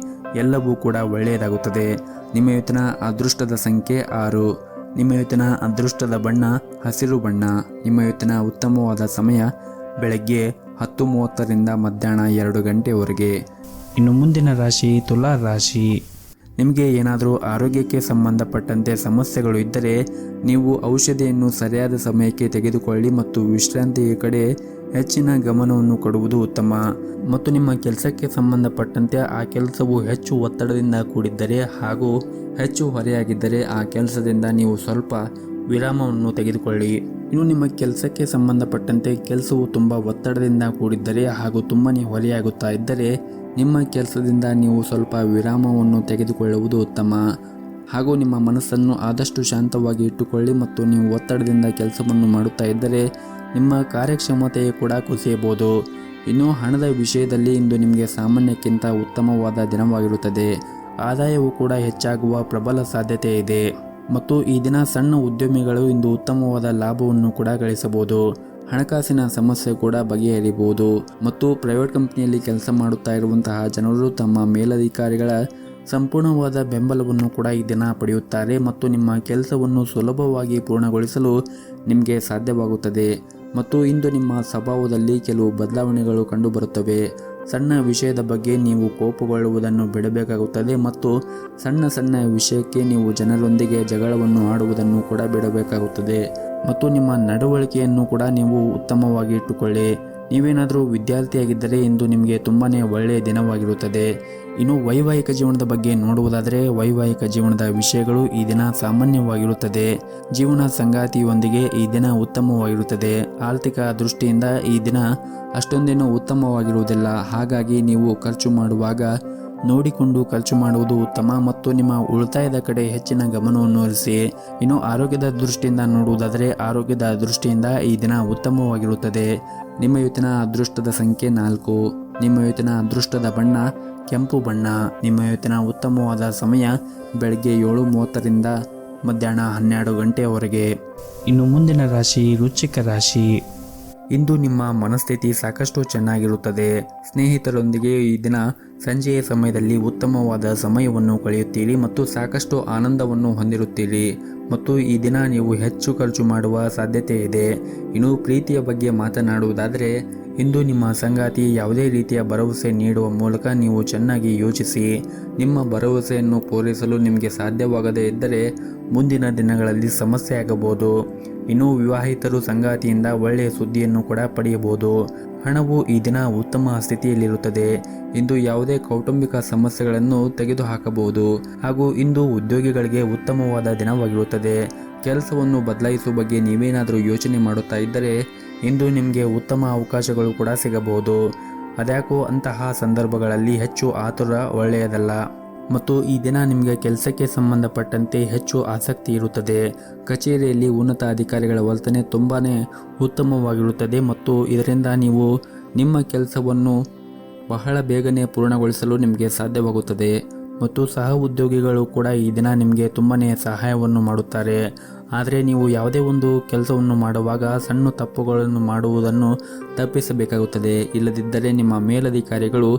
ಎಲ್ಲವೂ ಕೂಡ ಒಳ್ಳೆಯದಾಗುತ್ತದೆ. ನಿಮ್ಮ ಇವತ್ತಿನ ಅದೃಷ್ಟದ ಸಂಖ್ಯೆ 6. ನಿಮ್ಮ ಇವತ್ತಿನ ಅದೃಷ್ಟದ ಬಣ್ಣ ಹಸಿರು ಬಣ್ಣ. ನಿಮ್ಮ ಇವತ್ತಿನ ಉತ್ತಮವಾದ ಸಮಯ ಬೆಳಗ್ಗೆ 10:30ರಿಂದ ಮಧ್ಯಾಹ್ನ 2 ಗಂಟೆವರೆಗೆ. ಇನ್ನು ಮುಂದಿನ ರಾಶಿ ತುಲಾ ರಾಶಿ. ನಿಮಗೆ ಏನಾದರೂ ಆರೋಗ್ಯಕ್ಕೆ ಸಂಬಂಧಪಟ್ಟಂತೆ ಸಮಸ್ಯೆಗಳು ಇದ್ದರೆ ನೀವು ಔಷಧಿಯನ್ನು ಸರಿಯಾದ ಸಮಯಕ್ಕೆ ತೆಗೆದುಕೊಳ್ಳಿ ಮತ್ತು ವಿಶ್ರಾಂತಿಯ ಕಡೆ ಹೆಚ್ಚಿನ ಗಮನವನ್ನು ಕೊಡುವುದು ಉತ್ತಮ. ಮತ್ತು ನಿಮ್ಮ ಕೆಲಸಕ್ಕೆ ಸಂಬಂಧಪಟ್ಟಂತೆ ಆ ಕೆಲಸವು ಹೆಚ್ಚು ಒತ್ತಡದಿಂದ ಕೂಡಿದ್ದರೆ ಹಾಗೂ ಹೆಚ್ಚು ಹೊರೆಯಾಗಿದ್ದರೆ ಆ ಕೆಲಸದಿಂದ ನೀವು ಸ್ವಲ್ಪ ವಿರಾಮವನ್ನು ತೆಗೆದುಕೊಳ್ಳಿ. ಇನ್ನು ನಿಮ್ಮ ಕೆಲಸಕ್ಕೆ ಸಂಬಂಧಪಟ್ಟಂತೆ ಕೆಲಸವು ತುಂಬ ಒತ್ತಡದಿಂದ ಕೂಡಿದ್ದರೆ ಹಾಗೂ ತುಂಬನೇ ಹೊರೆಯಾಗುತ್ತಾ ಇದ್ದರೆ ನಿಮ್ಮ ಕೆಲಸದಿಂದ ನೀವು ಸ್ವಲ್ಪ ವಿರಾಮವನ್ನು ತೆಗೆದುಕೊಳ್ಳುವುದು ಉತ್ತಮ. ಹಾಗೂ ನಿಮ್ಮ ಮನಸ್ಸನ್ನು ಆದಷ್ಟು ಶಾಂತವಾಗಿ ಇಟ್ಟುಕೊಳ್ಳಿ. ಮತ್ತು ನೀವು ಒತ್ತಡದಿಂದ ಕೆಲಸವನ್ನು ಮಾಡುತ್ತಾ ಇದ್ದರೆ ನಿಮ್ಮ ಕಾರ್ಯಕ್ಷಮತೆ ಕೂಡ ಕುಸಿಯಬಹುದು. ಇನ್ನು ಹಣದ ವಿಷಯದಲ್ಲಿ ಇಂದು ನಿಮಗೆ ಸಾಮಾನ್ಯಕ್ಕಿಂತ ಉತ್ತಮವಾದ ದಿನವಾಗಿರುತ್ತದೆ. ಆದಾಯವು ಕೂಡ ಹೆಚ್ಚಾಗುವ ಪ್ರಬಲ ಸಾಧ್ಯತೆ ಇದೆ. ಮತ್ತು ಈ ದಿನ ಸಣ್ಣ ಉದ್ಯಮಿಗಳು ಇಂದು ಉತ್ತಮವಾದ ಲಾಭವನ್ನು ಕೂಡ ಗಳಿಸಬಹುದು. ಹಣಕಾಸಿನ ಸಮಸ್ಯೆ ಕೂಡ ಬಗೆಹರಿಯಬಹುದು. ಮತ್ತು ಪ್ರೈವೇಟ್ ಕಂಪನಿಯಲ್ಲಿ ಕೆಲಸ ಮಾಡುತ್ತಾ ಇರುವಂತಹ ಜನರು ತಮ್ಮ ಮೇಲಧಿಕಾರಿಗಳ ಸಂಪೂರ್ಣವಾದ ಬೆಂಬಲವನ್ನು ಕೂಡ ಈ ದಿನ ಪಡೆಯುತ್ತಾರೆ. ಮತ್ತು ನಿಮ್ಮ ಕೆಲಸವನ್ನು ಸುಲಭವಾಗಿ ಪೂರ್ಣಗೊಳಿಸಲು ನಿಮಗೆ ಸಾಧ್ಯವಾಗುತ್ತದೆ. ಮತ್ತು ಇಂದು ನಿಮ್ಮ ಸ್ವಭಾವದಲ್ಲಿ ಕೆಲವು ಬದಲಾವಣೆಗಳು ಕಂಡುಬರುತ್ತವೆ. ಸಣ್ಣ ವಿಷಯದ ಬಗ್ಗೆ ನೀವು ಕೋಪಗೊಳ್ಳುವುದನ್ನು ಬಿಡಬೇಕಾಗುತ್ತದೆ ಮತ್ತು ಸಣ್ಣ ಸಣ್ಣ ವಿಷಯಕ್ಕೆ ನೀವು ಜನರೊಂದಿಗೆ ಜಗಳವನ್ನು ಆಡುವುದನ್ನು ಕೂಡ ಬಿಡಬೇಕಾಗುತ್ತದೆ ಮತ್ತು ನಿಮ್ಮ ನಡವಳಿಕೆಯನ್ನು ಕೂಡ ನೀವು ಉತ್ತಮವಾಗಿ ಇಟ್ಟುಕೊಳ್ಳಿ. ನೀವೇನಾದರೂ ವಿದ್ಯಾರ್ಥಿಯಾಗಿದ್ದರೆ ಇಂದು ನಿಮಗೆ ತುಂಬಾ ಒಳ್ಳೆಯ ದಿನವಾಗಿರುತ್ತದೆ. ಇನ್ನು ವೈವಾಹಿಕ ಜೀವನದ ಬಗ್ಗೆ ನೋಡುವುದಾದರೆ ವೈವಾಹಿಕ ಜೀವನದ ವಿಷಯಗಳು ಈ ದಿನ ಸಾಮಾನ್ಯವಾಗಿರುತ್ತದೆ. ಜೀವನ ಸಂಗಾತಿಯೊಂದಿಗೆ ಈ ದಿನ ಉತ್ತಮವಾಗಿರುತ್ತದೆ. ಆರ್ಥಿಕ ದೃಷ್ಟಿಯಿಂದ ಈ ದಿನ ಅಷ್ಟೊಂದೇನೂ ಉತ್ತಮವಾಗಿರುವುದಿಲ್ಲ. ಹಾಗಾಗಿ ನೀವು ಖರ್ಚು ಮಾಡುವಾಗ ನೋಡಿಕೊಂಡು ಖರ್ಚು ಮಾಡುವುದು ಉತ್ತಮ ಮತ್ತು ನಿಮ್ಮ ಉಳಿತಾಯದ ಕಡೆ ಹೆಚ್ಚಿನ ಗಮನವನ್ನು ಹರಿಸಿ. ಇನ್ನು ಆರೋಗ್ಯದ ದೃಷ್ಟಿಯಿಂದ ನೋಡುವುದಾದರೆ ಆರೋಗ್ಯದ ದೃಷ್ಟಿಯಿಂದ ಈ ದಿನ ಉತ್ತಮವಾಗಿರುತ್ತದೆ. ನಿಮ್ಮ ಇವತ್ತಿನ ಅದೃಷ್ಟದ ಸಂಖ್ಯೆ 4. ನಿಮ್ಮ ಇವತ್ತಿನ ಅದೃಷ್ಟದ ಬಣ್ಣ ಕೆಂಪು ಬಣ್ಣ. ನಿಮ್ಮ ಇವತ್ತಿನ ಉತ್ತಮವಾದ ಸಮಯ ಬೆಳಗ್ಗೆ 7:30ರಿಂದ ಮಧ್ಯಾಹ್ನ 12 ಗಂಟೆಯವರೆಗೆ. ಇನ್ನು ಮುಂದಿನ ರಾಶಿ ವೃಶ್ಚಿಕ ರಾಶಿ. ಇಂದು ನಿಮ್ಮ ಮನಸ್ಥಿತಿ ಸಾಕಷ್ಟು ಚೆನ್ನಾಗಿರುತ್ತದೆ. ಸ್ನೇಹಿತರೊಂದಿಗೆ ಈ ದಿನ ಸಂಜೆಯ ಸಮಯದಲ್ಲಿ ಉತ್ತಮವಾದ ಸಮಯವನ್ನು ಕಳೆಯುತ್ತೀರಿ ಮತ್ತು ಸಾಕಷ್ಟು ಆನಂದವನ್ನು ಹೊಂದಿರುತ್ತೀರಿ ಮತ್ತು ಈ ದಿನ ನೀವು ಹೆಚ್ಚು ಖರ್ಚು ಮಾಡುವ ಸಾಧ್ಯತೆ ಇದೆ. ಇನ್ನು ಪ್ರೀತಿಯ ಬಗ್ಗೆ ಮಾತನಾಡುವುದಾದರೆ ಇಂದು ನಿಮ್ಮ ಸಂಗಾತಿ ಯಾವುದೇ ರೀತಿಯ ಭರವಸೆ ನೀಡುವ ಮೂಲಕ ನೀವು ಚೆನ್ನಾಗಿ ಯೋಚಿಸಿ. ನಿಮ್ಮ ಭರವಸೆಯನ್ನು ಪೂರೈಸಲು ನಿಮಗೆ ಸಾಧ್ಯವಾಗದೇ ಇದ್ದರೆ ಮುಂದಿನ ದಿನಗಳಲ್ಲಿ ಸಮಸ್ಯೆ ಆಗಬಹುದು. ಇನ್ನು ವಿವಾಹಿತರು ಸಂಗಾತಿಯಿಂದ ಒಳ್ಳೆಯ ಸುದ್ದಿಯನ್ನು ಕೂಡ ಪಡೆಯಬಹುದು. ಹಣವು ಈ ದಿನ ಉತ್ತಮ ಸ್ಥಿತಿಯಲ್ಲಿರುತ್ತದೆ. ಇಂದು ಯಾವುದೇ ಕೌಟುಂಬಿಕ ಸಮಸ್ಯೆಗಳನ್ನು ತೆಗೆದುಹಾಕಬಹುದು ಹಾಗೂ ಇಂದು ಉದ್ಯೋಗಿಗಳಿಗೆ ಉತ್ತಮವಾದ ದಿನವಾಗಿರುತ್ತದೆ. ಕೆಲಸವನ್ನು ಬದಲಾಯಿಸುವ ಬಗ್ಗೆ ನೀವೇನಾದರೂ ಯೋಚನೆ ಮಾಡುತ್ತಾ ಇದ್ದರೆ ಇಂದು ನಿಮಗೆ ಉತ್ತಮ ಅವಕಾಶಗಳು ಕೂಡ ಸಿಗಬಹುದು. ಅದ್ಯಾಕೋ ಅಂತಹ ಸಂದರ್ಭಗಳಲ್ಲಿ ಹೆಚ್ಚು ಆತುರ ಒಳ್ಳೆಯದಲ್ಲ ಮತ್ತು ಈ ದಿನ ನಿಮಗೆ ಕೆಲಸಕ್ಕೆ ಸಂಬಂಧಪಟ್ಟಂತೆ ಹೆಚ್ಚು ಆಸಕ್ತಿ ಇರುತ್ತದೆ. ಕಚೇರಿಯಲ್ಲಿ ಉನ್ನತ ಅಧಿಕಾರಿಗಳ ವರ್ತನೆ ತುಂಬಾ ಉತ್ತಮವಾಗಿರುತ್ತದೆ ಮತ್ತು ಇದರಿಂದ ನೀವು ನಿಮ್ಮ ಕೆಲಸವನ್ನು ಬಹಳ ಬೇಗನೆ ಪೂರ್ಣಗೊಳಿಸಲು ನಿಮಗೆ ಸಾಧ್ಯವಾಗುತ್ತದೆ ಮತ್ತು ಸಹ ಉದ್ಯೋಗಿಗಳು ಕೂಡ ಈ ದಿನ ನಿಮಗೆ ತುಂಬಾ ಸಹಾಯವನ್ನು ಮಾಡುತ್ತಾರೆ. ಆದರೆ ನೀವು ಯಾವುದೇ ಒಂದು ಕೆಲಸವನ್ನು ಮಾಡುವಾಗ ಸಣ್ಣ ತಪ್ಪುಗಳನ್ನು ಮಾಡುವುದನ್ನು ತಪ್ಪಿಸಬೇಕಾಗುತ್ತದೆ. ಇಲ್ಲದಿದ್ದರೆ ನಿಮ್ಮ ಮೇಲಧಿಕಾರಿಗಳು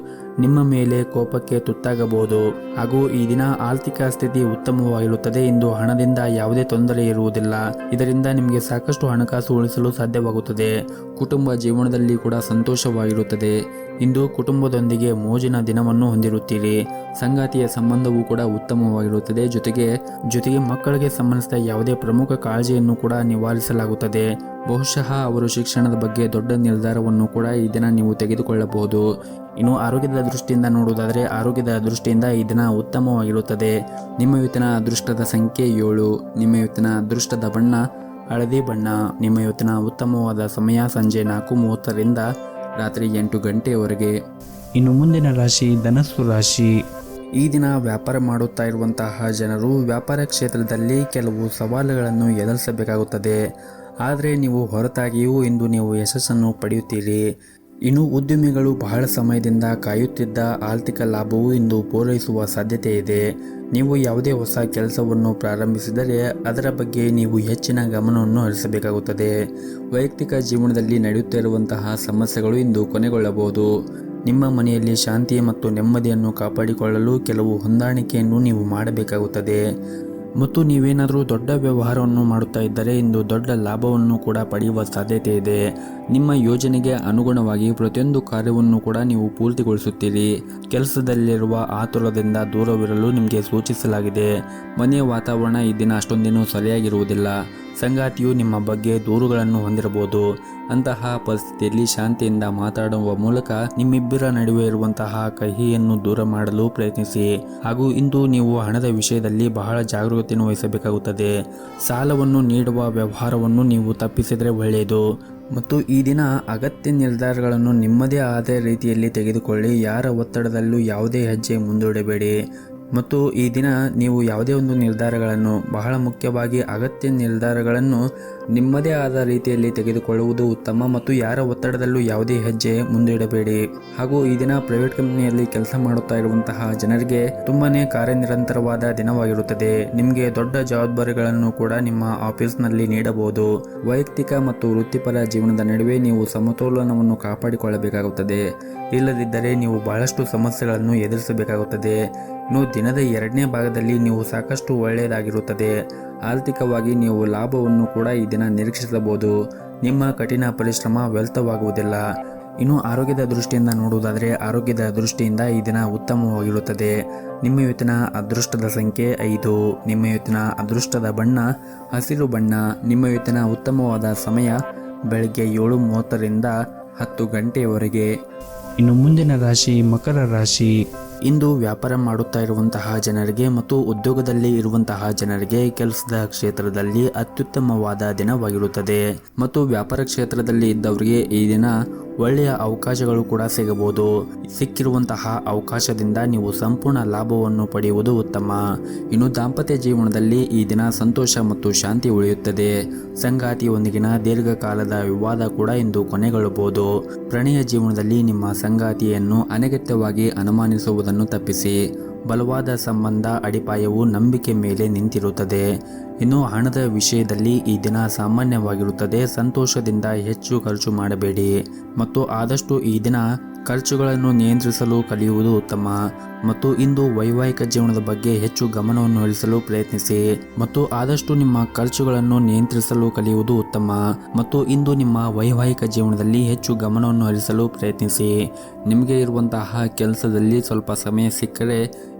ನಿಮ್ಮ ಮೇಲೆ ಕೋಪಕ್ಕೆ ತುತ್ತಾಗಬಹುದು. ಹಾಗೂ ಈ ದಿನ ಆರ್ಥಿಕ ಸ್ಥಿತಿ ಉತ್ತಮವಾಗಿರುತ್ತದೆ. ಇಂದು ಹಣದಿಂದ ಯಾವುದೇ ತೊಂದರೆ ಇರುವುದಿಲ್ಲ. ಇದರಿಂದ ನಿಮಗೆ ಸಾಕಷ್ಟು ಹಣಕಾಸು ಉಳಿಸಲು ಸಾಧ್ಯವಾಗುತ್ತದೆ. ಕುಟುಂಬ ಜೀವನದಲ್ಲಿ ಕೂಡ ಸಂತೋಷವಾಗಿರುತ್ತದೆ. ಇಂದು ಕುಟುಂಬದೊಂದಿಗೆ ಮೋಜಿನ ದಿನವನ್ನು ಹೊಂದಿರುತ್ತೀರಿ. ಸಂಗಾತಿಯ ಸಂಬಂಧವೂ ಕೂಡ ಉತ್ತಮವಾಗಿರುತ್ತದೆ. ಜೊತೆಗೆ ಮಕ್ಕಳಿಗೆ ಸಂಬಂಧಿಸಿದ ಯಾವುದೇ ಪ್ರಮುಖ ಕಾಳಜಿಯನ್ನು ಕೂಡ ನಿವಾರಿಸಲಾಗುತ್ತದೆ. ಬಹುಶಃ ಅವರು ಶಿಕ್ಷಣದ ಬಗ್ಗೆ ದೊಡ್ಡ ನಿರ್ಧಾರವನ್ನು ಕೂಡ ಈ ದಿನ ನೀವು ತೆಗೆದುಕೊಳ್ಳಬಹುದು. ಇನ್ನು ಆರೋಗ್ಯದ ದೃಷ್ಟಿಯಿಂದ ನೋಡುವುದಾದರೆ ಆರೋಗ್ಯದ ದೃಷ್ಟಿಯಿಂದ ಈ ದಿನ ಉತ್ತಮವಾಗಿರುತ್ತದೆ. ನಿಮ್ಮ ಇವತ್ತಿನ ಅದೃಷ್ಟದ ಸಂಖ್ಯೆ 7. ನಿಮ್ಮ ಇವತ್ತಿನ ಅದೃಷ್ಟದ ಬಣ್ಣ ಹಳದಿ ಬಣ್ಣ. ನಿಮ್ಮ ಇವತ್ತಿನ ಉತ್ತಮವಾದ ಸಮಯ ಸಂಜೆ 4:30ರಿಂದ ರಾತ್ರಿ 8 ಗಂಟೆಯವರೆಗೆ. ಇನ್ನು ಮುಂದಿನ ರಾಶಿ ಧನಸ್ಸು ರಾಶಿ. ಈ ದಿನ ವ್ಯಾಪಾರ ಮಾಡುತ್ತಾ ಇರುವಂತಹ ಜನರು ವ್ಯಾಪಾರ ಕ್ಷೇತ್ರದಲ್ಲಿ ಕೆಲವು ಸವಾಲುಗಳನ್ನು ಎದುರಿಸಬೇಕಾಗುತ್ತದೆ. ಆದರೆ ನೀವು ಹೊರತಾಗಿಯೂ ಇಂದು ನೀವು ಯಶಸ್ಸನ್ನು ಪಡೆಯುತ್ತೀರಿ. ಇನ್ನು ಉದ್ಯಮಿಗಳು ಬಹಳ ಸಮಯದಿಂದ ಕಾಯುತ್ತಿದ್ದ ಆರ್ಥಿಕ ಲಾಭವು ಇಂದು ಪೂರೈಸುವ ಸಾಧ್ಯತೆ ಇದೆ. ನೀವು ಯಾವುದೇ ಹೊಸ ಕೆಲಸವನ್ನು ಪ್ರಾರಂಭಿಸಿದರೆ ಅದರ ಬಗ್ಗೆ ನೀವು ಹೆಚ್ಚಿನ ಗಮನವನ್ನು ಹರಿಸಬೇಕಾಗುತ್ತದೆ. ವೈಯಕ್ತಿಕ ಜೀವನದಲ್ಲಿ ನಡೆಯುತ್ತಿರುವಂತಹ ಸಮಸ್ಯೆಗಳು ಇಂದು ಕೊನೆಗೊಳ್ಳಬಹುದು. ನಿಮ್ಮ ಮನೆಯಲ್ಲಿ ಶಾಂತಿ ಮತ್ತು ನೆಮ್ಮದಿಯನ್ನು ಕಾಪಾಡಿಕೊಳ್ಳಲು ಕೆಲವು ಹೊಂದಾಣಿಕೆಯನ್ನು ನೀವು ಮಾಡಬೇಕಾಗುತ್ತದೆ ಮತ್ತು ನೀವೇನಾದರೂ ದೊಡ್ಡ ವ್ಯವಹಾರವನ್ನು ಮಾಡುತ್ತಾ ಇದ್ದರೆ ಇಂದು ದೊಡ್ಡ ಲಾಭವನ್ನು ಕೂಡ ಪಡೆಯುವ ಸಾಧ್ಯತೆ ಇದೆ. ನಿಮ್ಮ ಯೋಜನೆಗೆ ಅನುಗುಣವಾಗಿ ಪ್ರತಿಯೊಂದು ಕಾರ್ಯವನ್ನು ಕೂಡ ನೀವು ಪೂರ್ತಿಗೊಳಿಸುತ್ತೀರಿ. ಕೆಲಸದಲ್ಲಿರುವ ಆತುರದಿಂದ ದೂರವಿರಲು ನಿಮಗೆ ಸೂಚಿಸಲಾಗಿದೆ. ಮನೆಯ ವಾತಾವರಣ ಈ ದಿನ ಅಷ್ಟೊಂದೇನೂ ಸರಿಯಾಗಿರುವುದಿಲ್ಲ. ಸಂಗಾತಿಯು ನಿಮ್ಮ ಬಗ್ಗೆ ದೂರುಗಳನ್ನು ಹೊಂದಿರಬಹುದು. ಅಂತಹ ಪರಿಸ್ಥಿತಿಯಲ್ಲಿ ಶಾಂತಿಯಿಂದ ಮಾತಾಡುವ ಮೂಲಕ ನಿಮ್ಮಿಬ್ಬರ ನಡುವೆ ಇರುವಂತಹ ಕಹಿಯನ್ನು ದೂರ ಮಾಡಲು ಪ್ರಯತ್ನಿಸಿ. ಹಾಗೂ ಇಂದು ನೀವು ಹಣದ ವಿಷಯದಲ್ಲಿ ಬಹಳ ಜಾಗರೂಕತೆಯನ್ನು ವಹಿಸಬೇಕಾಗುತ್ತದೆ. ಸಾಲವನ್ನು ನೀಡುವ ವ್ಯವಹಾರವನ್ನು ನೀವು ತಪ್ಪಿಸಿದರೆ ಒಳ್ಳೆಯದು ಮತ್ತು ಈ ದಿನ ಅಗತ್ಯ ನಿರ್ಧಾರಗಳನ್ನು ನಿಮ್ಮದೇ ಆದ ರೀತಿಯಲ್ಲಿ ತೆಗೆದುಕೊಳ್ಳಿ. ಯಾರ ಒತ್ತಡದಲ್ಲೂ ಯಾವುದೇ ಹೆಜ್ಜೆ ಮುಂದೂಡಬೇಡಿ ಮತ್ತು ಈ ದಿನ ನೀವು ಯಾವುದೇ ಒಂದು ನಿರ್ಧಾರಗಳನ್ನು, ಬಹಳ ಮುಖ್ಯವಾಗಿ ಅಗತ್ಯ ನಿರ್ಧಾರಗಳನ್ನು ನಿಮ್ಮದೇ ಆದ ರೀತಿಯಲ್ಲಿ ತೆಗೆದುಕೊಳ್ಳುವುದು ಉತ್ತಮ ಮತ್ತು ಯಾರ ಒತ್ತಡದಲ್ಲೂ ಯಾವುದೇ ಹೆಜ್ಜೆ ಮುಂದಿಡಬೇಡಿ. ಹಾಗೂ ಈ ದಿನ ಪ್ರೈವೇಟ್ ಕಂಪನಿಯಲ್ಲಿ ಕೆಲಸ ಮಾಡುತ್ತಾ ಇರುವಂತಹ ಜನರಿಗೆ ತುಂಬಾನೇ ಕಾರ್ಯನಿರಂತರವಾದ ದಿನವಾಗಿರುತ್ತದೆ. ನಿಮಗೆ ದೊಡ್ಡ ಜವಾಬ್ದಾರಿಗಳನ್ನು ಕೂಡ ನಿಮ್ಮ ಆಫೀಸ್ನಲ್ಲಿ ನೀಡಬಹುದು. ವೈಯಕ್ತಿಕ ಮತ್ತು ವೃತ್ತಿಪರ ಜೀವನದ ನಡುವೆ ನೀವು ಸಮತೋಲನವನ್ನು ಕಾಪಾಡಿಕೊಳ್ಳಬೇಕಾಗುತ್ತದೆ. ಇಲ್ಲದಿದ್ದರೆ ನೀವು ಬಹಳಷ್ಟು ಸಮಸ್ಯೆಗಳನ್ನು ಎದುರಿಸಬೇಕಾಗುತ್ತದೆ. ಇನ್ನು ದಿನದ 2ನೇ ಭಾಗದಲ್ಲಿ ನೀವು ಸಾಕಷ್ಟು ಒಳ್ಳೆಯದಾಗಿರುತ್ತದೆ. ಆರ್ಥಿಕವಾಗಿ ನೀವು ಲಾಭವನ್ನು ಕೂಡ ಈ ದಿನ ನಿರೀಕ್ಷಿಸಬಹುದು. ನಿಮ್ಮ ಕಠಿಣ ಪರಿಶ್ರಮ ವ್ಯರ್ಥವಾಗುವುದಿಲ್ಲ. ಇನ್ನು ಆರೋಗ್ಯದ ದೃಷ್ಟಿಯಿಂದ ನೋಡುವುದಾದರೆ ಆರೋಗ್ಯದ ದೃಷ್ಟಿಯಿಂದ ಈ ದಿನ ಉತ್ತಮವಾಗಿರುತ್ತದೆ. ನಿಮ್ಮ ಇವತ್ತಿನ ಅದೃಷ್ಟದ ಸಂಖ್ಯೆ 5. ನಿಮ್ಮ ಇವತ್ತಿನ ಅದೃಷ್ಟದ ಬಣ್ಣ ಹಸಿರು ಬಣ್ಣ. ನಿಮ್ಮ ಇವತ್ತಿನ ಉತ್ತಮವಾದ ಸಮಯ ಬೆಳಗ್ಗೆ 7:30ರಿಂದ 10 ಗಂಟೆಯವರೆಗೆ. ಇನ್ನು ಮುಂದಿನ ರಾಶಿ ಮಕರ ರಾಶಿ. ಇಂದು ವ್ಯಾಪಾರ ಮಾಡುತ್ತಾ ಇರುವಂತಹ ಜನರಿಗೆ ಮತ್ತು ಉದ್ಯೋಗದಲ್ಲಿ ಇರುವಂತಹ ಜನರಿಗೆ ಕೆಲಸದ ಕ್ಷೇತ್ರದಲ್ಲಿ ಅತ್ಯುತ್ತಮವಾದ ದಿನವಾಗಿರುತ್ತದೆ ಮತ್ತು ವ್ಯಾಪಾರ ಕ್ಷೇತ್ರದಲ್ಲಿ ಇದ್ದವರಿಗೆ ಈ ದಿನ ಒಳ್ಳೆಯ ಅವಕಾಶಗಳು ಕೂಡ ಸಿಗಬಹುದು. ಸಿಕ್ಕಿರುವಂತಹ ಅವಕಾಶದಿಂದ ನೀವು ಸಂಪೂರ್ಣ ಲಾಭವನ್ನು ಪಡೆಯುವುದು ಉತ್ತಮ. ಇನ್ನು ದಾಂಪತ್ಯ ಜೀವನದಲ್ಲಿ ಈ ದಿನ ಸಂತೋಷ ಮತ್ತು ಶಾಂತಿ ಉಳಿಯುತ್ತದೆ. ಸಂಗಾತಿಯೊಂದಿಗಿನ ದೀರ್ಘಕಾಲದ ವಿವಾದ ಕೂಡ ಇಂದು ಕೊನೆಗೊಳ್ಳಬಹುದು. ಪ್ರಣಯ ಜೀವನದಲ್ಲಿ ನಿಮ್ಮ ಸಂಗಾತಿಯನ್ನು ಅನಗತ್ಯವಾಗಿ ಅನುಮಾನಿಸುವುದನ್ನು ತಪ್ಪಿಸಿ. ಬಲವಾದ ಸಂಬಂಧ ಅಡಿಪಾಯವು ನಂಬಿಕೆ ಮೇಲೆ ನಿಂತಿರುತ್ತದೆ. ಇನ್ನು ಹಣದ ವಿಷಯದಲ್ಲಿ ಈ ದಿನ ಸಾಮಾನ್ಯವಾಗಿರುತ್ತದೆ. ಸಂತೋಷದಿಂದ ಹೆಚ್ಚು ಖರ್ಚು ಮಾಡಬೇಡಿ ಮತ್ತು ಆದಷ್ಟು ಈ ದಿನ ಖರ್ಚುಗಳನ್ನು ನಿಯಂತ್ರಿಸಲು ಕಲಿಯುವುದು ಉತ್ತಮ. ಮತ್ತು ಇಂದು ವೈವಾಹಿಕ ಜೀವನದ ಬಗ್ಗೆ ಹೆಚ್ಚು ಗಮನವನ್ನು ಹರಿಸಲು ಪ್ರಯತ್ನಿಸಿ ಮತ್ತು ಆದಷ್ಟು ನಿಮ್ಮ ಖರ್ಚುಗಳನ್ನು ನಿಯಂತ್ರಿಸಲು ಕಲಿಯುವುದು ಉತ್ತಮ. ಮತ್ತು ಇಂದು ನಿಮ್ಮ ವೈವಾಹಿಕ ಜೀವನದಲ್ಲಿ ಹೆಚ್ಚು ಗಮನವನ್ನು ಹರಿಸಲು ಪ್ರಯತ್ನಿಸಿ. ನಿಮಗೆ ಇರುವಂತಹ ಕೆಲಸದಲ್ಲಿ ಸ್ವಲ್ಪ ಸಮಯ ಸಿಕ್ಕರೆ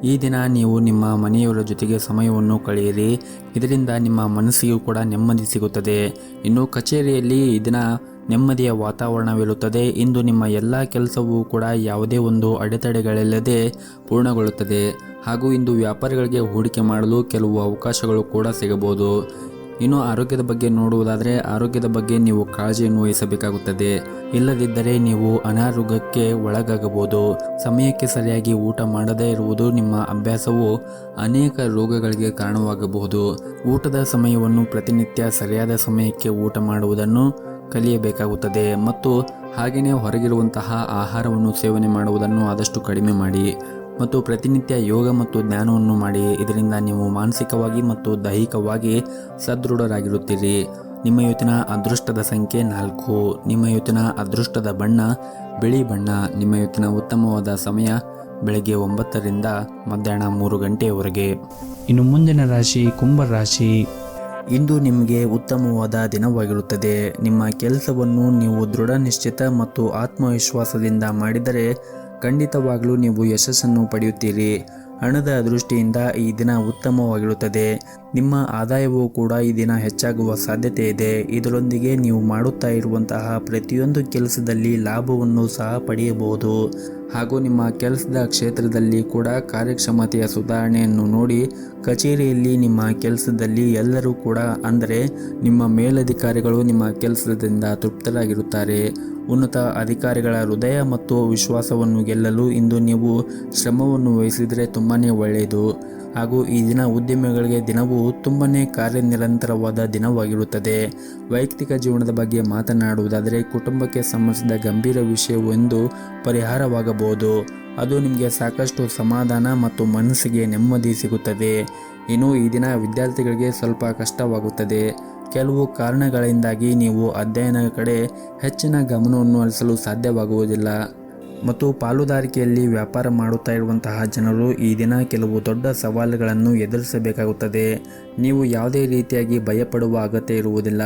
ಈ ದಿನ ನೀವು ನಿಮ್ಮ ಮನೆಯವರ ಜೊತೆಗೆ ಸಮಯವನ್ನು ಕಳೆಯಿರಿ. ಇದರಿಂದ ನಿಮ್ಮ ಮನಸ್ಸಿಗೂ ಕೂಡ ನೆಮ್ಮದಿ ಸಿಗುತ್ತದೆ. ಇನ್ನು ಕಚೇರಿಯಲ್ಲಿ ಈ ದಿನ ನೆಮ್ಮದಿಯ ವಾತಾವರಣವಿರುತ್ತದೆ. ಇಂದು ನಿಮ್ಮ ಎಲ್ಲ ಕೆಲಸವೂ ಕೂಡ ಯಾವುದೇ ಒಂದು ಅಡೆತಡೆಗಳಿಲ್ಲದೆ ಪೂರ್ಣಗೊಳ್ಳುತ್ತದೆ. ಹಾಗೂ ಇಂದು ವ್ಯಾಪಾರಿಗಳಿಗೆ ಹೂಡಿಕೆ ಮಾಡಲು ಕೆಲವು ಅವಕಾಶಗಳು ಕೂಡ ಸಿಗಬಹುದು. ಇನ್ನು ಆರೋಗ್ಯದ ಬಗ್ಗೆ ನೋಡುವುದಾದರೆ ಆರೋಗ್ಯದ ಬಗ್ಗೆ ನೀವು ಕಾಳಜಿಯನ್ನು ವಹಿಸಬೇಕಾಗುತ್ತದೆ. ಇಲ್ಲದಿದ್ದರೆ ನೀವು ಅನಾರೋಗ್ಯಕ್ಕೆ ಒಳಗಾಗಬಹುದು. ಸಮಯಕ್ಕೆ ಸರಿಯಾಗಿ ಊಟ ಮಾಡದೇ ಇರುವುದು ನಿಮ್ಮ ಅಭ್ಯಾಸವು ಅನೇಕ ರೋಗಗಳಿಗೆ ಕಾರಣವಾಗಬಹುದು. ಊಟದ ಸಮಯವನ್ನು ಪ್ರತಿನಿತ್ಯ ಸರಿಯಾದ ಸಮಯಕ್ಕೆ ಊಟ ಮಾಡುವುದನ್ನು ಕಲಿಯಬೇಕಾಗುತ್ತದೆ. ಮತ್ತು ಹಾಗೆಯೇ ಹೊರಗಿರುವಂತಹ ಆಹಾರವನ್ನು ಸೇವನೆ ಮಾಡುವುದನ್ನು ಆದಷ್ಟು ಕಡಿಮೆ ಮಾಡಿ ಮತ್ತು ಪ್ರತಿನಿತ್ಯ ಯೋಗ ಮತ್ತು ಧ್ಯಾನವನ್ನು ಮಾಡಿ. ಇದರಿಂದ ನೀವು ಮಾನಸಿಕವಾಗಿ ಮತ್ತು ದೈಹಿಕವಾಗಿ ಸದೃಢರಾಗಿರುತ್ತೀರಿ. ನಿಮ್ಮ ಇವತ್ತಿನ ಅದೃಷ್ಟದ ಸಂಖ್ಯೆ 4. ನಿಮ್ಮ ಇವತ್ತಿನ ಅದೃಷ್ಟದ ಬಣ್ಣ ಬಿಳಿ ಬಣ್ಣ. ನಿಮ್ಮ ಇವತ್ತಿನ ಉತ್ತಮವಾದ ಸಮಯ ಬೆಳಗ್ಗೆ 9ರಿಂದ ಮಧ್ಯಾಹ್ನ 3 ಗಂಟೆಯವರೆಗೆ. ಇನ್ನು ಮುಂದಿನ ರಾಶಿ ಕುಂಭ ರಾಶಿ. ಇಂದು ನಿಮಗೆ ಉತ್ತಮವಾದ ದಿನವಾಗಿರುತ್ತದೆ. ನಿಮ್ಮ ಕೆಲಸವನ್ನು ನೀವು ದೃಢ ನಿಶ್ಚಿತ ಮತ್ತು ಆತ್ಮವಿಶ್ವಾಸದಿಂದ ಮಾಡಿದರೆ ಖಂಡಿತವಾಗಲೂ ನೀವು ಯಶಸ್ಸನ್ನು ಪಡೆಯುತ್ತೀರಿ. ಹಣದ ದೃಷ್ಟಿಯಿಂದ ಈ ದಿನ ಉತ್ತಮವಾಗಿರುತ್ತದೆ. ನಿಮ್ಮ ಆದಾಯವೂ ಕೂಡ ಈ ದಿನ ಹೆಚ್ಚಾಗುವ ಸಾಧ್ಯತೆ ಇದೆ. ಇದರೊಂದಿಗೆ ನೀವು ಮಾಡುತ್ತಾ ಇರುವಂತಹ ಪ್ರತಿಯೊಂದು ಕೆಲಸದಲ್ಲಿ ಲಾಭವನ್ನು ಸಹ ಪಡೆಯಬಹುದು. ಹಾಗೂ ನಿಮ್ಮ ಕೆಲಸದ ಕ್ಷೇತ್ರದಲ್ಲಿ ಕೂಡ ಕಾರ್ಯಕ್ಷಮತೆಯ ಸುಧಾರಣೆಯನ್ನು ನೋಡಿ ಕಚೇರಿಯಲ್ಲಿ ನಿಮ್ಮ ಕೆಲಸದಲ್ಲಿ ಎಲ್ಲರೂ ಕೂಡ ಅಂದರೆ ನಿಮ್ಮ ಮೇಲಧಿಕಾರಿಗಳು ನಿಮ್ಮ ಕೆಲಸದಿಂದ ತೃಪ್ತರಾಗಿರುತ್ತಾರೆ. ಉನ್ನತ ಅಧಿಕಾರಿಗಳ ಹೃದಯ ಮತ್ತು ವಿಶ್ವಾಸವನ್ನು ಗೆಲ್ಲಲು ಇಂದು ನೀವು ಶ್ರಮವನ್ನು ವಹಿಸಿದರೆ ತುಂಬಾ ಒಳ್ಳೆಯದು. ಹಾಗೂ ಈ ದಿನ ಉದ್ಯಮಿಗಳಿಗೆ ದಿನವೂ ತುಂಬಾ ಕಾರ್ಯನಿರಂತರವಾದ ದಿನವಾಗಿರುತ್ತದೆ. ವೈಯಕ್ತಿಕ ಜೀವನದ ಬಗ್ಗೆ ಮಾತನಾಡುವುದಾದರೆ ಕುಟುಂಬಕ್ಕೆ ಸಂಬಂಧಿಸಿದ ಗಂಭೀರ ವಿಷಯವೊಂದು ಪರಿಹಾರವಾಗಬಹುದು. ಅದು ನಿಮಗೆ ಸಾಕಷ್ಟು ಸಮಾಧಾನ ಮತ್ತು ಮನಸ್ಸಿಗೆ ನೆಮ್ಮದಿ ಸಿಗುತ್ತದೆ. ಇನ್ನು ಈ ದಿನ ವಿದ್ಯಾರ್ಥಿಗಳಿಗೆ ಸ್ವಲ್ಪ ಕಷ್ಟವಾಗುತ್ತದೆ. ಕೆಲವು ಕಾರಣಗಳಿಂದಾಗಿ ನೀವು ಅಧ್ಯಯನದ ಕಡೆ ಹೆಚ್ಚಿನ ಗಮನವನ್ನು ಹರಿಸಲು ಸಾಧ್ಯವಾಗುವುದಿಲ್ಲ. ಮತ್ತು ಪಾಲುದಾರಿಕೆಯಲ್ಲಿ ವ್ಯಾಪಾರ ಮಾಡುತ್ತಾ ಇರುವಂತಹ ಜನರು ಈ ದಿನ ಕೆಲವು ದೊಡ್ಡ ಸವಾಲುಗಳನ್ನು ಎದುರಿಸಬೇಕಾಗುತ್ತದೆ. ನೀವು ಯಾವುದೇ ರೀತಿಯಾಗಿ ಭಯಪಡುವ ಅಗತ್ಯ ಇರುವುದಿಲ್ಲ.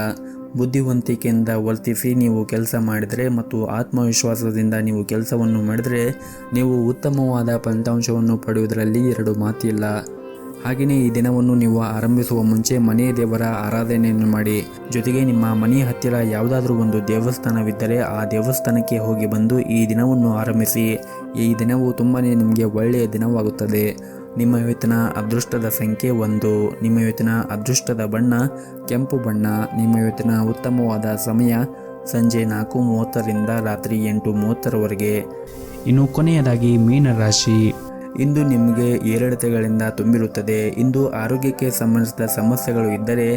ಬುದ್ಧಿವಂತಿಕೆಯಿಂದ ವರ್ತಿಸಿ ನೀವು ಕೆಲಸ ಮಾಡಿದರೆ ಮತ್ತು ಆತ್ಮವಿಶ್ವಾಸದಿಂದ ನೀವು ಕೆಲಸವನ್ನು ಮಾಡಿದರೆ ನೀವು ಉತ್ತಮವಾದ ಫಲಿತಾಂಶವನ್ನು ಪಡೆಯುವುದರಲ್ಲಿ 2 ಮಾತಿಲ್ಲ. ಹಾಗೆಯೇ ಈ ದಿನವನ್ನು ನೀವು ಆರಂಭಿಸುವ ಮುಂಚೆ ಮನೆ ದೇವರ ಆರಾಧನೆಯನ್ನು ಮಾಡಿ. ಜೊತೆಗೆ ನಿಮ್ಮ ಮನೆಯ ಹತ್ತಿರ ಯಾವುದಾದ್ರೂ ಒಂದು ದೇವಸ್ಥಾನವಿದ್ದರೆ ಆ ದೇವಸ್ಥಾನಕ್ಕೆ ಹೋಗಿ ಬಂದು ಈ ದಿನವನ್ನು ಆರಂಭಿಸಿ. ಈ ದಿನವು ತುಂಬಾ ನಿಮಗೆ ಒಳ್ಳೆಯ ದಿನವಾಗುತ್ತದೆ. ನಿಮ್ಮ ಇವತ್ತಿನ ಅದೃಷ್ಟದ ಸಂಖ್ಯೆ 1. ನಿಮ್ಮ ಇವತ್ತಿನ ಅದೃಷ್ಟದ ಬಣ್ಣ ಕೆಂಪು ಬಣ್ಣ. ನಿಮ್ಮ ಇವತ್ತಿನ ಉತ್ತಮವಾದ ಸಮಯ ಸಂಜೆ 4:30ರಿಂದ ರಾತ್ರಿ 8:30ರವರೆಗೆ. ಇನ್ನು ಕೊನೆಯದಾಗಿ ಮೀನರಾಶಿ. ಇಂದು ನಿಮಗೆ ಏರಿಳಿತಗಳಿಂದ ತುಂಬಿರುತ್ತದೆ. ಇಂದು ಆರೋಗ್ಯಕ್ಕೆ ಸಂಬಂಧಿಸಿದ ಸಮಸ್ಯೆಗಳು ಇದ್ದರೆ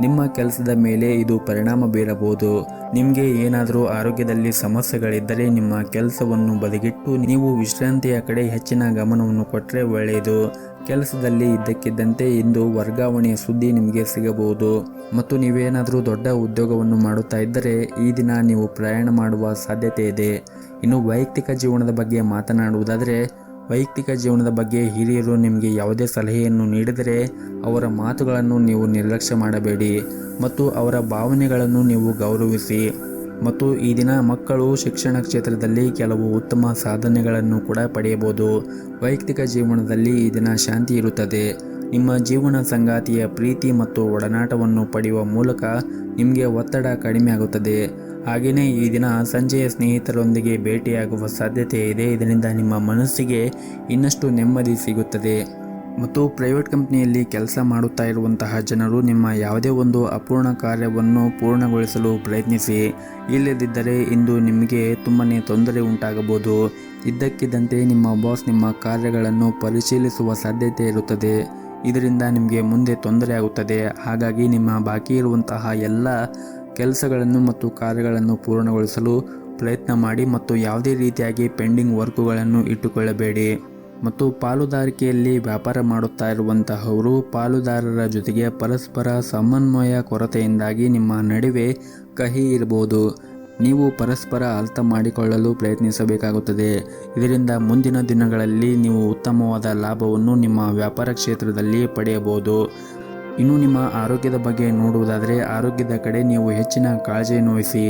ನಿಮ್ಮ ಕೆಲಸದ ಮೇಲೆ ಇದು ಪರಿಣಾಮ ಬೀರಬಹುದು. ನಿಮಗೆ ಏನಾದರೂ ಆರೋಗ್ಯದಲ್ಲಿ ಸಮಸ್ಯೆಗಳಿದ್ದರೆ ನಿಮ್ಮ ಕೆಲಸವನ್ನು ಬದಿಗಿಟ್ಟು ನೀವು ವಿಶ್ರಾಂತಿಯ ಕಡೆ ಹೆಚ್ಚಿನ ಗಮನವನ್ನು ಕೊಟ್ಟರೆ ಒಳ್ಳೆಯದು. ಕೆಲಸದಲ್ಲಿ ಇದ್ದಕ್ಕಿದ್ದಂತೆ ಇಂದು ವರ್ಗಾವಣೆಯ ಸುದ್ದಿ ನಿಮಗೆ ಸಿಗಬಹುದು. ಮತ್ತು ನೀವೇನಾದರೂ ದೊಡ್ಡ ಉದ್ಯೋಗವನ್ನು ಮಾಡುತ್ತಾ ಇದ್ದರೆ ಈ ದಿನ ನೀವು ಪ್ರಯಾಣ ಮಾಡುವ ಸಾಧ್ಯತೆ ಇದೆ. ಇನ್ನು ವೈಯಕ್ತಿಕ ಜೀವನದ ಬಗ್ಗೆ ಮಾತನಾಡುವುದಾದರೆ ವೈಯಕ್ತಿಕ ಜೀವನದ ಬಗ್ಗೆ ಹಿರಿಯರು ನಿಮಗೆ ಯಾವುದೇ ಸಲಹೆಯನ್ನು ನೀಡಿದರೆ ಅವರ ಮಾತುಗಳನ್ನು ನೀವು ನಿರ್ಲಕ್ಷ್ಯ ಮಾಡಬೇಡಿ ಮತ್ತು ಅವರ ಭಾವನೆಗಳನ್ನು ನೀವು ಗೌರವಿಸಿ. ಮತ್ತು ಈ ದಿನ ಮಕ್ಕಳು ಶಿಕ್ಷಣ ಕ್ಷೇತ್ರದಲ್ಲಿ ಕೆಲವು ಉತ್ತಮ ಸಾಧನೆಗಳನ್ನು ಕೂಡ ಪಡೆಯಬಹುದು. ವೈಯಕ್ತಿಕ ಜೀವನದಲ್ಲಿ ಈ ದಿನ ಶಾಂತಿ ಇರುತ್ತದೆ. ನಿಮ್ಮ ಜೀವನ ಸಂಗಾತಿಯ ಪ್ರೀತಿ ಮತ್ತು ಒಡನಾಟವನ್ನು ಪಡೆಯುವ ಮೂಲಕ ನಿಮಗೆ ಒತ್ತಡ ಕಡಿಮೆ ಆಗುತ್ತದೆ. ಹಾಗೆಯೇ ಈ ದಿನ ಸಂಜೆಯ ಸ್ನೇಹಿತರೊಂದಿಗೆ ಭೇಟಿಯಾಗುವ ಸಾಧ್ಯತೆ ಇದೆ. ಇದರಿಂದ ನಿಮ್ಮ ಮನಸ್ಸಿಗೆ ಇನ್ನಷ್ಟು ನೆಮ್ಮದಿ ಸಿಗುತ್ತದೆ. ಮತ್ತು ಪ್ರೈವೇಟ್ ಕಂಪ್ನಿಯಲ್ಲಿ ಕೆಲಸ ಮಾಡುತ್ತಾ ಇರುವಂತಹ ಜನರು ನಿಮ್ಮ ಯಾವುದೇ ಒಂದು ಅಪೂರ್ಣ ಕಾರ್ಯವನ್ನು ಪೂರ್ಣಗೊಳಿಸಲು ಪ್ರಯತ್ನಿಸಿ. ಇಲ್ಲದಿದ್ದರೆ ಇಂದು ನಿಮಗೆ ತುಂಬಾ ತೊಂದರೆ ಉಂಟಾಗಬಹುದು. ಇದ್ದಕ್ಕಿದ್ದಂತೆ ನಿಮ್ಮ ಬಾಸ್ ನಿಮ್ಮ ಕಾರ್ಯಗಳನ್ನು ಪರಿಶೀಲಿಸುವ ಸಾಧ್ಯತೆ ಇರುತ್ತದೆ. ಇದರಿಂದ ನಿಮಗೆ ಮುಂದೆ ತೊಂದರೆ ಆಗುತ್ತದೆ. ಹಾಗಾಗಿ ನಿಮ್ಮ ಬಾಕಿ ಇರುವಂತಹ ಎಲ್ಲ ಕೆಲಸಗಳನ್ನು ಮತ್ತು ಕಾರ್ಯಗಳನ್ನು ಪೂರ್ಣಗೊಳಿಸಲು ಪ್ರಯತ್ನ ಮಾಡಿ ಮತ್ತು ಯಾವುದೇ ರೀತಿಯಾಗಿ ಪೆಂಡಿಂಗ್ ವರ್ಕುಗಳನ್ನು ಇಟ್ಟುಕೊಳ್ಳಬೇಡಿ. ಮತ್ತು ಪಾಲುದಾರಿಕೆಯಲ್ಲಿ ವ್ಯಾಪಾರ ಮಾಡುತ್ತಾ ಇರುವಂತಹವರು ಪಾಲುದಾರರ ಜೊತೆಗೆ ಪರಸ್ಪರ ಸಮನ್ವಯ ಕೊರತೆಯಿಂದಾಗಿ ನಿಮ್ಮ ನಡುವೆ ಕಹಿ ಇರಬಹುದು. ನೀವು ಪರಸ್ಪರ ಅರ್ಥ ಮಾಡಿಕೊಳ್ಳಲು ಪ್ರಯತ್ನಿಸಬೇಕಾಗುತ್ತದೆ. ಇದರಿಂದ ಮುಂದಿನ ದಿನಗಳಲ್ಲಿ ನೀವು ಉತ್ತಮವಾದ ಲಾಭವನ್ನು ನಿಮ್ಮ ವ್ಯಾಪಾರ ಕ್ಷೇತ್ರದಲ್ಲಿ ಪಡೆಯಬಹುದು. ಇನ್ನು ನಿಮ್ಮ ಆರೋಗ್ಯದ ಬಗ್ಗೆ ನೋಡುವುದಾದರೆ ಆರೋಗ್ಯದ ಕಡೆ ನೀವು ಹೆಚ್ಚಿನ ಕಾಳಜಿಯನ್ನು ವಹಿಸಿ.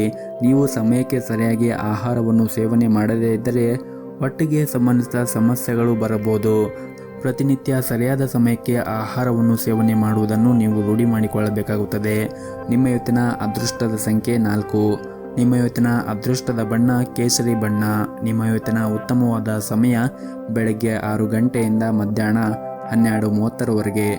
ನೀವು ಸಮಯಕ್ಕೆ ಸರಿಯಾಗಿ ಆಹಾರವನ್ನು ಸೇವನೆ ಮಾಡದೇ ಇದ್ದರೆ ಹೊಟ್ಟೆಗೆ ಸಂಬಂಧಿಸಿದ ಸಮಸ್ಯೆಗಳು ಬರಬಹುದು. ಪ್ರತಿನಿತ್ಯ ಸರಿಯಾದ ಸಮಯಕ್ಕೆ ಆಹಾರವನ್ನು ಸೇವನೆ ಮಾಡುವುದನ್ನು ನೀವು ರೂಢಿ ಮಾಡಿಕೊಳ್ಳಬೇಕಾಗುತ್ತದೆ. ನಿಮ್ಮ ಇವತ್ತಿನ ಅದೃಷ್ಟದ ಸಂಖ್ಯೆ 4. ನಿಮ್ಮ ಇವತ್ತಿನ ಅದೃಷ್ಟದ ಬಣ್ಣ ಕೇಸರಿ ಬಣ್ಣ. ನಿಮ್ಮ ಇವತ್ತಿನ ಉತ್ತಮವಾದ ಸಮಯ ಬೆಳಗ್ಗೆ 6 ಗಂಟೆಯಿಂದ ಮಧ್ಯಾಹ್ನ 12:30ರವರೆಗೆ.